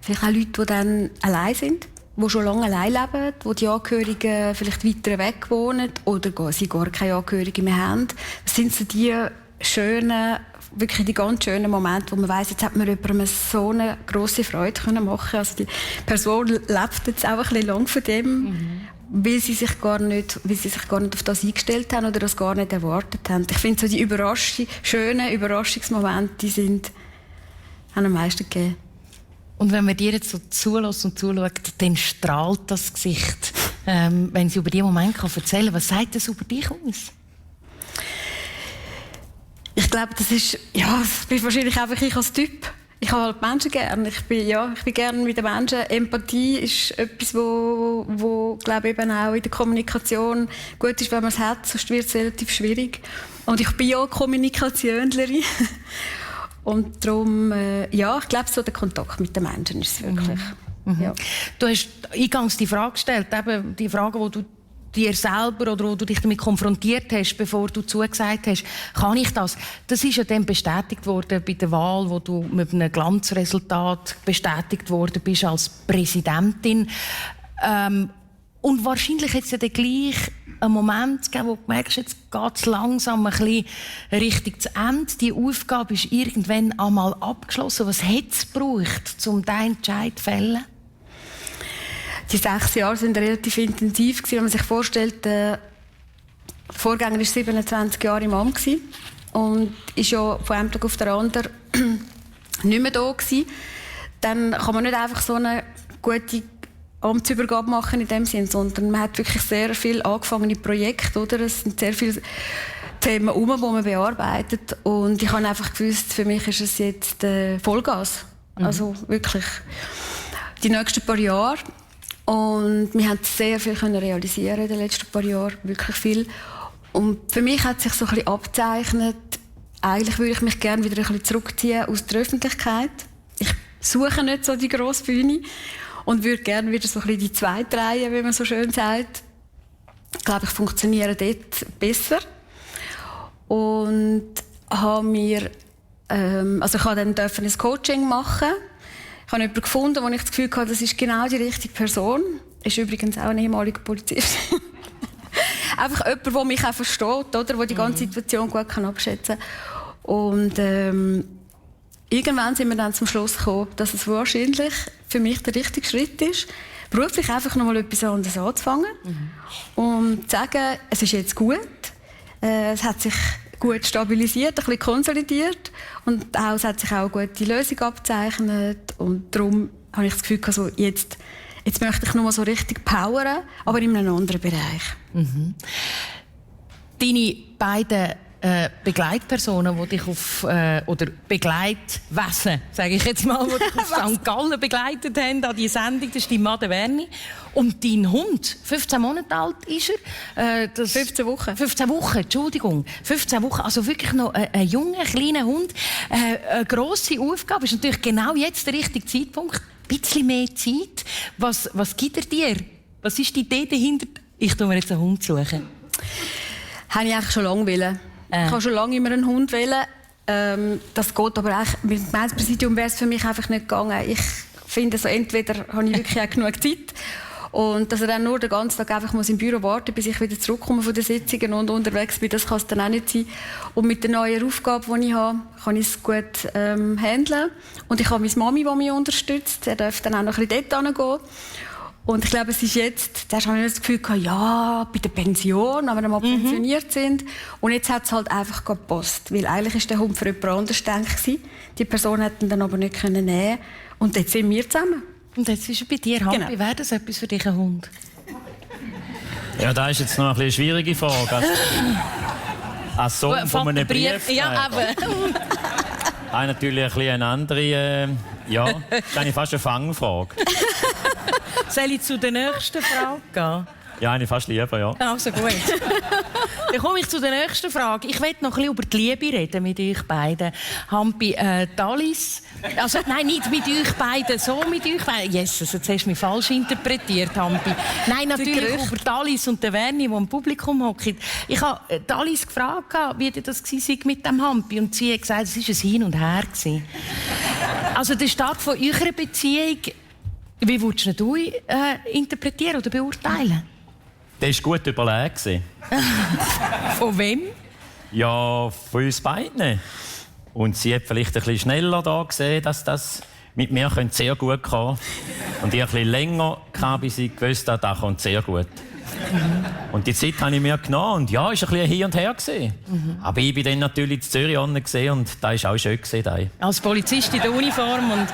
Vielleicht auch Leute, die dann allein sind, die schon lange allein leben, wo die Angehörigen vielleicht weiter weg wohnen oder sie gar keine Angehörigen mehr haben. Das sind so die schönen, wirklich die ganz schönen Momente, wo man weiss, jetzt hat man jemandem so eine grosse Freude machen können. Also die Person lebt jetzt auch ein bisschen lang von dem, weil sie sich gar nicht auf das eingestellt haben oder das gar nicht erwartet haben. Ich finde, so die schönen Überraschungsmomente, die haben am meisten gegeben. Und wenn man dir jetzt so zulässt und zuschaut, dann strahlt das Gesicht. Wenn sie über diesen Moment erzählen kann, was sagt das über dich aus? Ich glaube, das bin wahrscheinlich einfach ich als Typ. Ich habe halt Menschen gerne. Ich bin gerne mit den Menschen. Empathie ist etwas, wo glaube ich, eben auch in der Kommunikation gut ist, wenn man es hat. Sonst wird es relativ schwierig. Und ich bin ja Kommunikationlerin. Und darum, ich glaube, so der Kontakt mit den Menschen ist es wirklich. Ja. Du hast eingangs die Frage gestellt, eben die Frage, die du dir selber oder wo du dich damit konfrontiert hast, bevor du zugesagt hast, kann ich das? Das ist ja dann bestätigt worden bei der Wahl, wo du mit einem Glanzresultat bestätigt worden bist als Präsidentin. Und wahrscheinlich hat es ja dann gleich einen Moment gegeben, wo du merkst, jetzt geht es langsam ein bisschen Richtung zu Ende. Die Aufgabe ist irgendwann einmal abgeschlossen. Was hat es gebraucht, um diesen Entscheid zu fällen? Die 6 Jahre waren relativ intensiv. Wenn man sich vorstellt, der Vorgänger war 27 Jahre im Amt und ist ja von einem Tag auf den anderen nicht mehr da gewesen. Dann kann man nicht einfach so eine gute Amtsübergabe machen in dem Sinn, sondern man hat wirklich sehr viele angefangene Projekte, oder? Es sind sehr viele Themen die man bearbeitet. Und ich habe einfach gewusst, für mich ist es jetzt Vollgas. Also wirklich die nächsten paar Jahre. Und wir haben sehr viel realisieren in den letzten paar Jahren, wirklich viel. Und für mich hat sich so ein bisschen abgezeichnet, eigentlich würde ich mich gerne wieder ein bisschen zurückziehen aus der Öffentlichkeit. Ich suche nicht so die grosse Bühne und würde gerne wieder so ein bisschen die zweite Reihe, wie man so schön sagt. Ich glaube, ich funktioniere dort besser. Und habe mir, also ich habe dann ein Coaching machen. Ich habe jemanden gefunden, wo ich das Gefühl hatte, das ist genau die richtige Person. Ist übrigens auch ein ehemaliger Polizist. Einfach jemand, der mich auch versteht, oder? Der die ganze Situation gut abschätzen kann. Und irgendwann sind wir dann zum Schluss gekommen, dass es wahrscheinlich für mich der richtige Schritt ist, beruflich einfach noch mal etwas anderes anzufangen. Und zu sagen, es ist jetzt gut, es hat sich gut stabilisiert, ein bisschen konsolidiert und auch, es hat sich auch eine gute Lösung abgezeichnet. Und darum habe ich das Gefühl, also jetzt möchte ich noch mal so richtig powern, aber in einem anderen Bereich. Deine beiden Begleitpersonen, die dich oder Begleitwesen, sage ich jetzt mal, die dich auf St. Gallen begleitet haben an die Sendung, das ist die Madde Werni. Und dein Hund, 15 Monate alt ist er. 15 Wochen. 15 Wochen, Entschuldigung. 15 Wochen, also wirklich noch ein junger, kleiner Hund. Eine grosse Aufgabe, ist natürlich genau jetzt der richtige Zeitpunkt. Ein bisschen mehr Zeit. Was gibt er dir? Was ist die Idee dahinter? Ich tue mir jetzt einen Hund suchen. Habe ich eigentlich schon lange wollen. Ich habe schon lange immer einen Hund wollen. Das geht aber auch mit dem Gemeindepräsidium wäre es für mich einfach nicht gegangen. Ich finde, so entweder habe ich wirklich auch genug Zeit und dass er dann nur den ganzen Tag einfach muss im Büro warten, bis ich wieder zurückkomme von den Sitzungen und unterwegs bin, das kann es dann auch nicht sein. Und mit der neuen Aufgabe, die ich habe, kann ich es gut handeln. Und ich habe meine Mami, die mich unterstützt. Er darf dann auch noch ein bisschen dort hingehen. Und ich glaube, es ist jetzt, da habe ich das Gefühl gehabt, ja, bei der Pension, wenn wir mal pensioniert sind. Und jetzt hat es halt einfach gepasst. Weil eigentlich war der Hund für jemand anderes gedacht. Die Person hätte ihn dann aber nicht nehmen können. Und jetzt sind wir zusammen. Und jetzt ist er bei dir, Hampi. Genau. Wäre das etwas für dich, ein Hund? Ja, das ist jetzt noch eine schwierige Frage. Als Sohn von einem Brief. Ja, eben. Habe natürlich ein bisschen eine andere, ja, das ist eigentlich fast eine Fangfrage. Soll ich zu der nächsten Frage gehen? Ja, eine fast lieber, ja. Also gut. Dann komme ich zu der nächsten Frage. Ich möchte noch ein bisschen über die Liebe reden mit euch beiden. Hampi, Talis. Also, nein, nicht mit euch beiden, so mit euch beiden. Jesus, jetzt hast du mich falsch interpretiert, Hampi. Nein, natürlich über Talis und den Werni, die im Publikum hocken. Ich habe Talis gefragt, wie das war mit dem Hampi. Und sie hat gesagt, es war ein Hin und Her. Also, der Start von eurer Beziehung, wie würdest du interpretieren oder beurteilen? Der war gut überlegt. Von wem? Ja, von uns beiden. Und sie hat vielleicht ein bisschen schneller da gesehen, dass das mit mir sehr gut kommen könnte. Und ich ein bisschen länger, bis ich gewusst habe, das kommt sehr gut. Und die Zeit habe ich mir genommen. Und ja, es war ein bisschen hin und her. Aber ich bin dann natürlich in Zürich gesehen und das war auch schön. Als Polizist in der Uniform. Und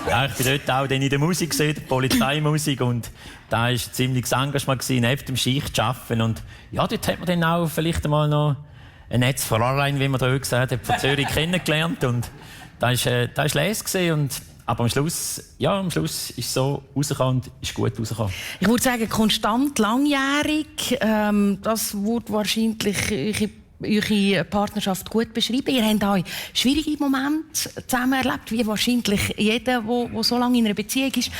ja, ich bin dort auch in der Musik gesehen, der Polizeimusik. Und da war ein ziemliches Engagement, neben dem Schicht zu arbeiten. Und ja, dort hat man dann auch vielleicht einmal noch ein Netz Fräulein, wie man da gesagt hat, von Zürich kennengelernt. Und das war leise. Aber am Schluss ist es so rausgekommen und ist gut rausgekommen. Ich würde sagen, konstant, langjährig. Das würde wahrscheinlich eure Partnerschaft gut beschreiben. Ihr habt auch schwierige Momente zusammen erlebt, wie wahrscheinlich jeder, der so lange in einer Beziehung ist.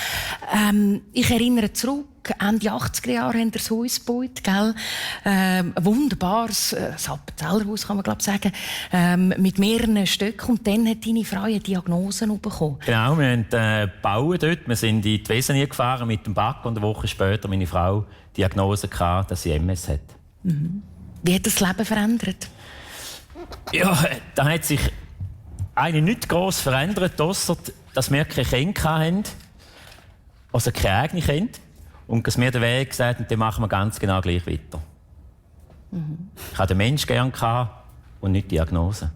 Ich erinnere zurück, Ende 80er Jahre haben wir das Haus gebaut, gell? Ein wunderbares Appenzellerhaus, kann man glaube sagen, mit mehreren Stöcken. Und dann hat deine Frau eine Diagnose bekommen. Genau, wir haben bauen dort. Wir sind in die Wesenie gefahren mit dem Bagger und eine Woche später meine Frau die Diagnose gehabt, dass sie MS hat. Wie hat das Leben verändert? Ja, da hat sich eigentlich nicht gross verändert, ausser dass wir keine Kinder hatten, also keine eigenen Kinder. Und dass wir den Weg gesagt haben, den machen wir ganz genau gleich weiter. Ich hatte den Menschen gerne und nicht die Diagnose.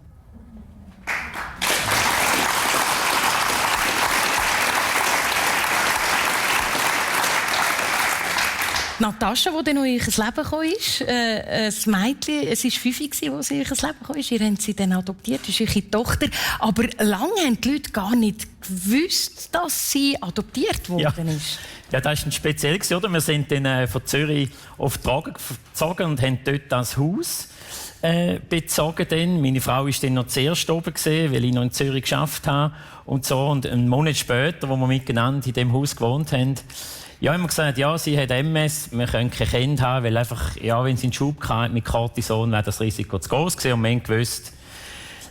Natascha, die dann noch in ihr Leben gekommen ist, das Mädchen, es war 5 Jahre, als sie in ihr Leben gekommen ist. Ihr habt sie dann adoptiert, das ist eure Tochter. Aber lange haben die Leute gar nicht gewusst, dass sie adoptiert worden ist. Ja, das war speziell, oder? Wir sind dann von Zürich auf die Trage gezogen und haben dort das Haus bezogen. Dann. Meine Frau war dann noch zuerst oben, weil ich noch in Zürich gearbeitet habe. Und so. Und einen Monat später, als wir miteinander in diesem Haus gewohnt haben, ja, haben wir gesagt, ja, sie hat MS, wir können kein Kind haben, weil einfach, ja, wenn sie einen Schub hatte mit Cortison, wäre das Risiko zu groß gewesen. Und wir haben gewusst,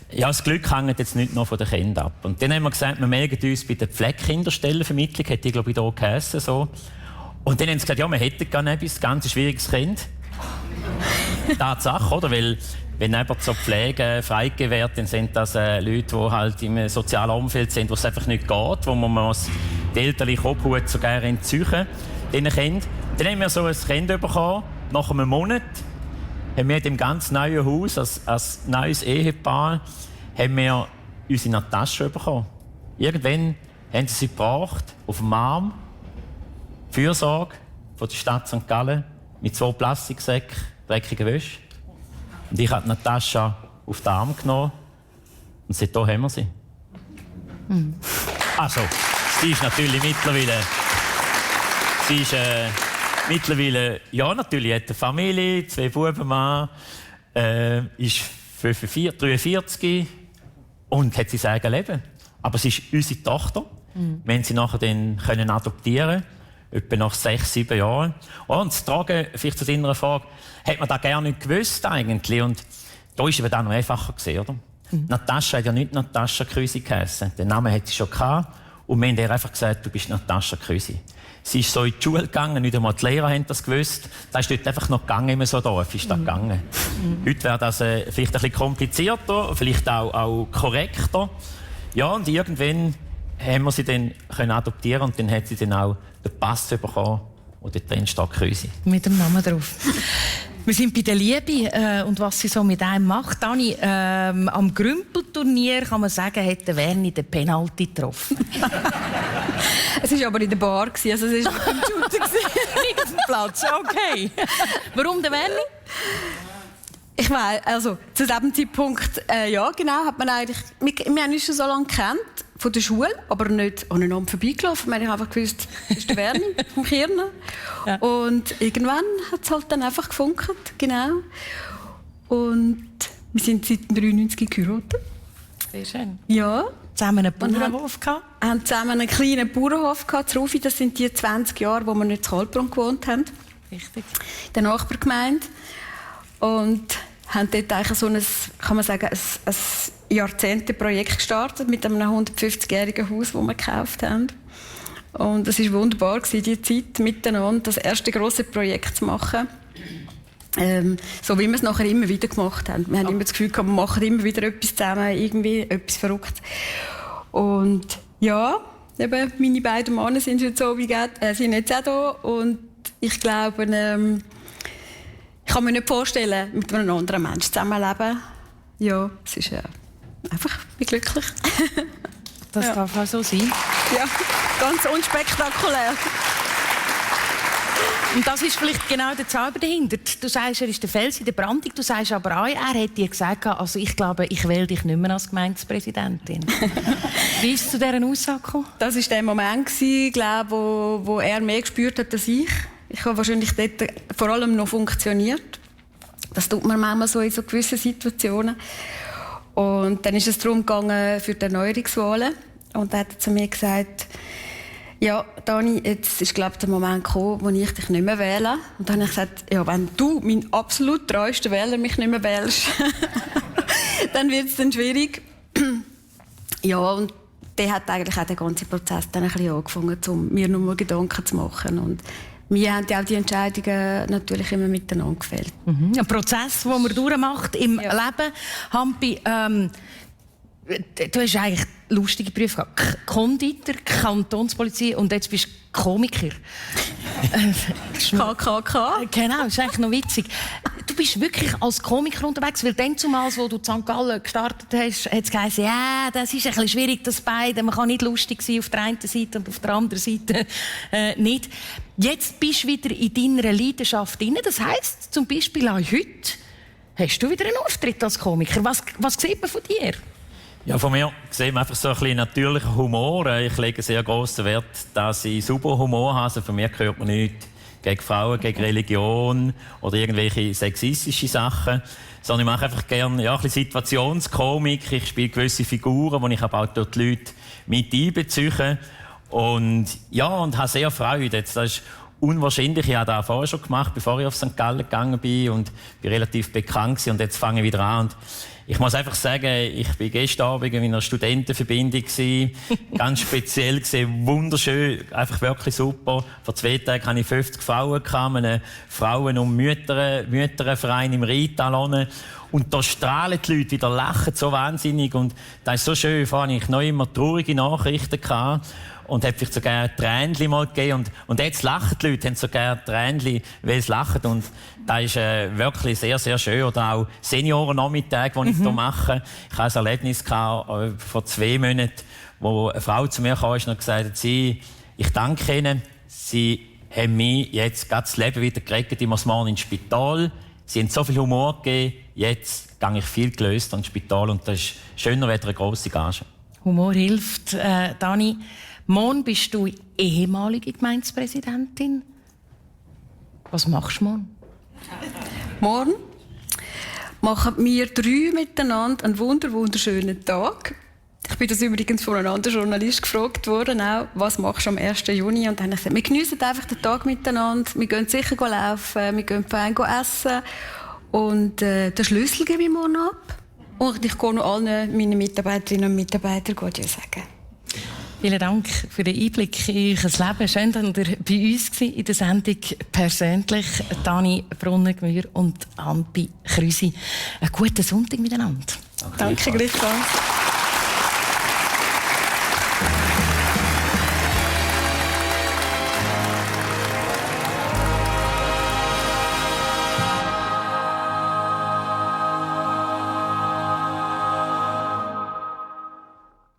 ja, das Glück hängt jetzt nicht noch von den Kindern ab. Und dann haben wir gesagt, wir melden uns bei der Pflegekinderstellenvermittlung, hat die, glaube ich, hier geheissen, so. Und dann haben sie gesagt, ja, wir hätten gar nicht ein ganz schwieriges Kind. Tatsache, oder? Weil, wenn jemand zur Pflege freigegeben wird, dann sind das Leute, die halt im sozialen Umfeld sind, wo es einfach nicht geht, wo man die elterliche Obhut sogar entzüchen diesen Kindern. Dann haben wir so ein Kind bekommen, nach einem Monat. Haben wir in dem ganz neuen Haus, als neues Ehepaar, haben wir unsere Natascha bekommen. Irgendwann haben sie gebracht, auf dem Arm, Fürsorge von der Stadt St. Gallen, mit 2 Plastiksäcken, dreckiger Wäsche. Und ich habe Natascha auf den Arm genommen und seitdem haben wir sie. Also, sie ist natürlich mittlerweile, ja, natürlich hat eine Familie, 2 Buben, Mann, ist 43 und hat sein eigenes Leben. Aber sie ist unsere Tochter. Wir haben sie nachher dann können adoptieren, etwa nach 6, 7 Jahren. Und zu tragen, vielleicht zu deiner Frage, hat man das gerne nicht gewusst eigentlich. Und da war es dann noch einfacher gewesen, oder? Natascha hat ja nicht Natascha Krüsi geheissen. Den Namen hat sie schon gehabt. Und wir haben ihr einfach gesagt, du bist Natascha Krüsi. Sie ist so in die Schule gegangen, nicht einmal die Lehrer haben das gewusst. Das ist dort einfach noch gegangen, immer so Dorf ist das gegangen. Heute wäre das vielleicht ein bisschen komplizierter, vielleicht auch korrekter. Ja, und irgendwann haben wir sie dann können adoptieren und dann hat sie dann auch den Pass bekommen, wo dort drin steht Krüsi. Mit dem Namen drauf. Wir sind bei der Liebe und was sie so mit einem macht. Dani, am Grümpelturnier kann man sagen, hat der Werni den Penalty getroffen. Es war aber in der Bar, also es war nicht im Shooter. Nicht auf dem Platz, okay. Warum der Werni? Ich weiss, also zu diesem Zeitpunkt, ja genau, hat man eigentlich, wir haben uns schon so lange gekannt, von der Schule, aber nicht aneinander vorbeigelaufen. Wir haben einfach gewusst, das ist der Werni vom Kirnen. Ja. Und irgendwann hat es halt dann einfach gefunkt, genau. Und wir sind seit 1993 geheiratet. Sehr schön. Ja. Zusammen einen Bauernhof gehabt? Wir haben zusammen einen kleinen Bauernhof gehabt, Rufi. Das sind die 20 Jahre, wo wir nicht in Kaltbrunn gewohnt haben. Richtig. In der Nachbargemeinde. Und haben dort eigentlich so ein, kann man sagen, ein Jahrzehnte-Projekt gestartet mit einem 150-jährigen Haus, das wir gekauft haben. Und es war wunderbar, diese Zeit miteinander das erste grosse Projekt zu machen. So wie wir es nachher immer wieder gemacht haben. Wir haben immer das Gefühl gehabt, wir machen immer wieder etwas zusammen, irgendwie etwas Verrücktes. Und ja, eben, meine beiden Männer sind jetzt so wie sind jetzt auch da. Und ich glaube, ich kann mir nicht vorstellen, mit einem anderen Menschen zusammenleben. Ja, es ist einfach, ich bin glücklich. Das darf auch so sein. Ja, ganz unspektakulär. Und das ist vielleicht genau der Zauber dahinter. Du sagst, er ist der Fels in der Brandung. Du sagst aber auch, er hat dir gesagt, also ich glaube, ich wähle dich nicht mehr als Gemeindepräsidentin. Wie ist es zu dieser Aussage gekommen? Das war der Moment, glaube, wo er mehr gespürt hat als ich. Ich habe wahrscheinlich dort vor allem noch funktioniert. Das tut man manchmal so in so gewissen Situationen. Und dann ist es darum gegangen für die Erneuerungswahlen. Und er hat zu mir gesagt, ja, Dani, jetzt ist glaube ich der Moment gekommen, wo ich dich nicht mehr wähle. Und dann habe ich gesagt, ja, wenn du, mein absolut treuester Wähler, mich nicht mehr wählst, dann wird es dann schwierig. Ja, und der hat eigentlich auch den ganzen Prozess dann ein bisschen angefangen, um mir noch mal Gedanken zu machen. Und wir haben ja auch die Entscheidungen natürlich immer miteinander gefällt. Ein Prozess, den man durchmacht im Leben. Hampi, du hast eigentlich lustige Berufe gehabt. Konditor, Kantonspolizei und jetzt bist du Komiker. KKK. Genau, das ist eigentlich noch witzig. Du bist wirklich als Komiker unterwegs, weil dann zumal, wo du in St. Gallen gestartet hast, hat es geheißen, ja, das ist ein bisschen schwierig, das beide. Man kann nicht lustig sein auf der einen Seite und auf der anderen Seite nicht. Jetzt bist du wieder in deiner Leidenschaft drin. Das heisst, zum Beispiel auch heute hast du wieder einen Auftritt als Komiker. Was sieht man von dir? Ja, von mir sieht man einfach so ein bisschen natürlicher Humor. Ich lege sehr grossen Wert, dass ich super Humor habe. Also von mir hört man nichts gegen Frauen, gegen Religion oder irgendwelche sexistische Sachen. Sondern ich mache einfach gerne ein bisschen Situationskomik. Ich spiele gewisse Figuren, die ich aber auch dort die Leute mit einbeziehe. Und habe sehr Freude. Jetzt, das ist unwahrscheinlich. Ich habe das vorher schon gemacht, bevor ich auf St. Gallen gegangen bin und bin relativ bekannt gewesen. Und jetzt fange ich wieder an. Und ich muss einfach sagen, ich war gestern Abend in einer Studentenverbindung gewesen. Ganz speziell gewesen, wunderschön, einfach wirklich super. Vor 2 Tagen hatte ich 50 Frauen, einen Frauen- und Mütterverein im Rheintal. Und da strahlen die Leute wieder, lachen so wahnsinnig. Und das ist so schön. Vorher hatte ich noch immer traurige Nachrichten gehabt. Und hat vielleicht sogar ein Tränchen mal gegeben. Und jetzt lachen die Leute, haben sogar ein Tränchen, weil sie lachen. Und das ist wirklich sehr, sehr schön. Oder auch Seniorennachmittage, die ich hier mache. Ich hatte ein Erlebnis gehabt, vor 2 Monaten, wo eine Frau zu mir kam und gesagt hat, ich danke Ihnen, Sie haben mir jetzt gerade das Leben wieder gerettet. Ich muss morgen ins Spital. Sie haben so viel Humor gegeben. Jetzt gehe ich viel gelöst ins Spital. Und das ist schöner als eine grosse Gage. Humor hilft, Dani. Morgen bist du ehemalige Gemeindepräsidentin. Was machst du morgen? Morgen machen wir 3 miteinander einen wunderschönen Tag. Ich bin das übrigens von einem anderen Journalist gefragt worden, auch, was machst du am 1. Juni? Und dann habe ich gesagt, wir geniessen einfach den Tag miteinander. Wir gehen sicher laufen, wir gehen fein essen. Und den Schlüssel gebe ich morgen ab. Und ich gehe noch allen meinen Mitarbeiterinnen und Mitarbeitern sagen. Vielen Dank für den Einblick in euer Leben. Schön, dass ihr bei uns in der Sendung persönlich. Dani Brunnengemühr und Ampi Krüsi. Einen guten Sonntag miteinander. Danke gleichfalls.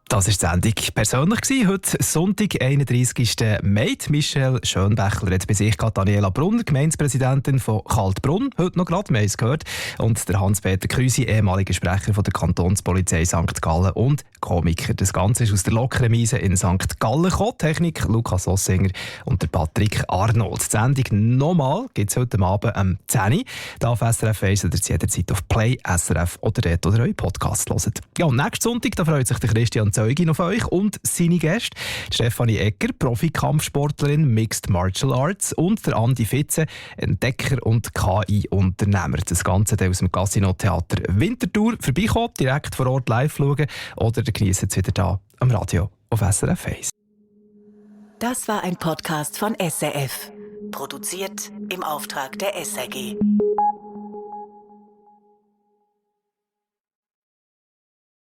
Das war die Sendung persönlich. Heute Sonntag, 31. Mai. Michelle Schönbächler hat bei sich Daniela Brunner, Gemeindepräsidentin von Kaltbrunn. Heute noch gerade, wir haben es gehört. Und der Hans-Peter Krüsi, ehemaliger Sprecher von der Kantonspolizei St. Gallen und Komiker. Das Ganze ist aus der Lokremise in St. Gallen gekommen. Technik Lukas Ossinger und der Patrick Arnold. Die Sendung nochmal gibt es heute Abend am 10 Uhr. Da auf SRF 1 oder jederzeit auf Play, SRF oder dort oder euren Podcast hören. Ja, und nächsten Sonntag da freut sich der Christian Zeugin auf euch und seine Gäste. Stefanie Egger, Profi-Kampfsportlerin, Mixed Martial Arts und der Andi Fitze, Entdecker und KI-Unternehmer. Das Ganze aus dem Casino-Theater Winterthur vorbeikommen, direkt vor Ort live schauen oder genießen es wieder da am Radio auf SRF 1. Das war ein Podcast von SRF. Produziert im Auftrag der SRG.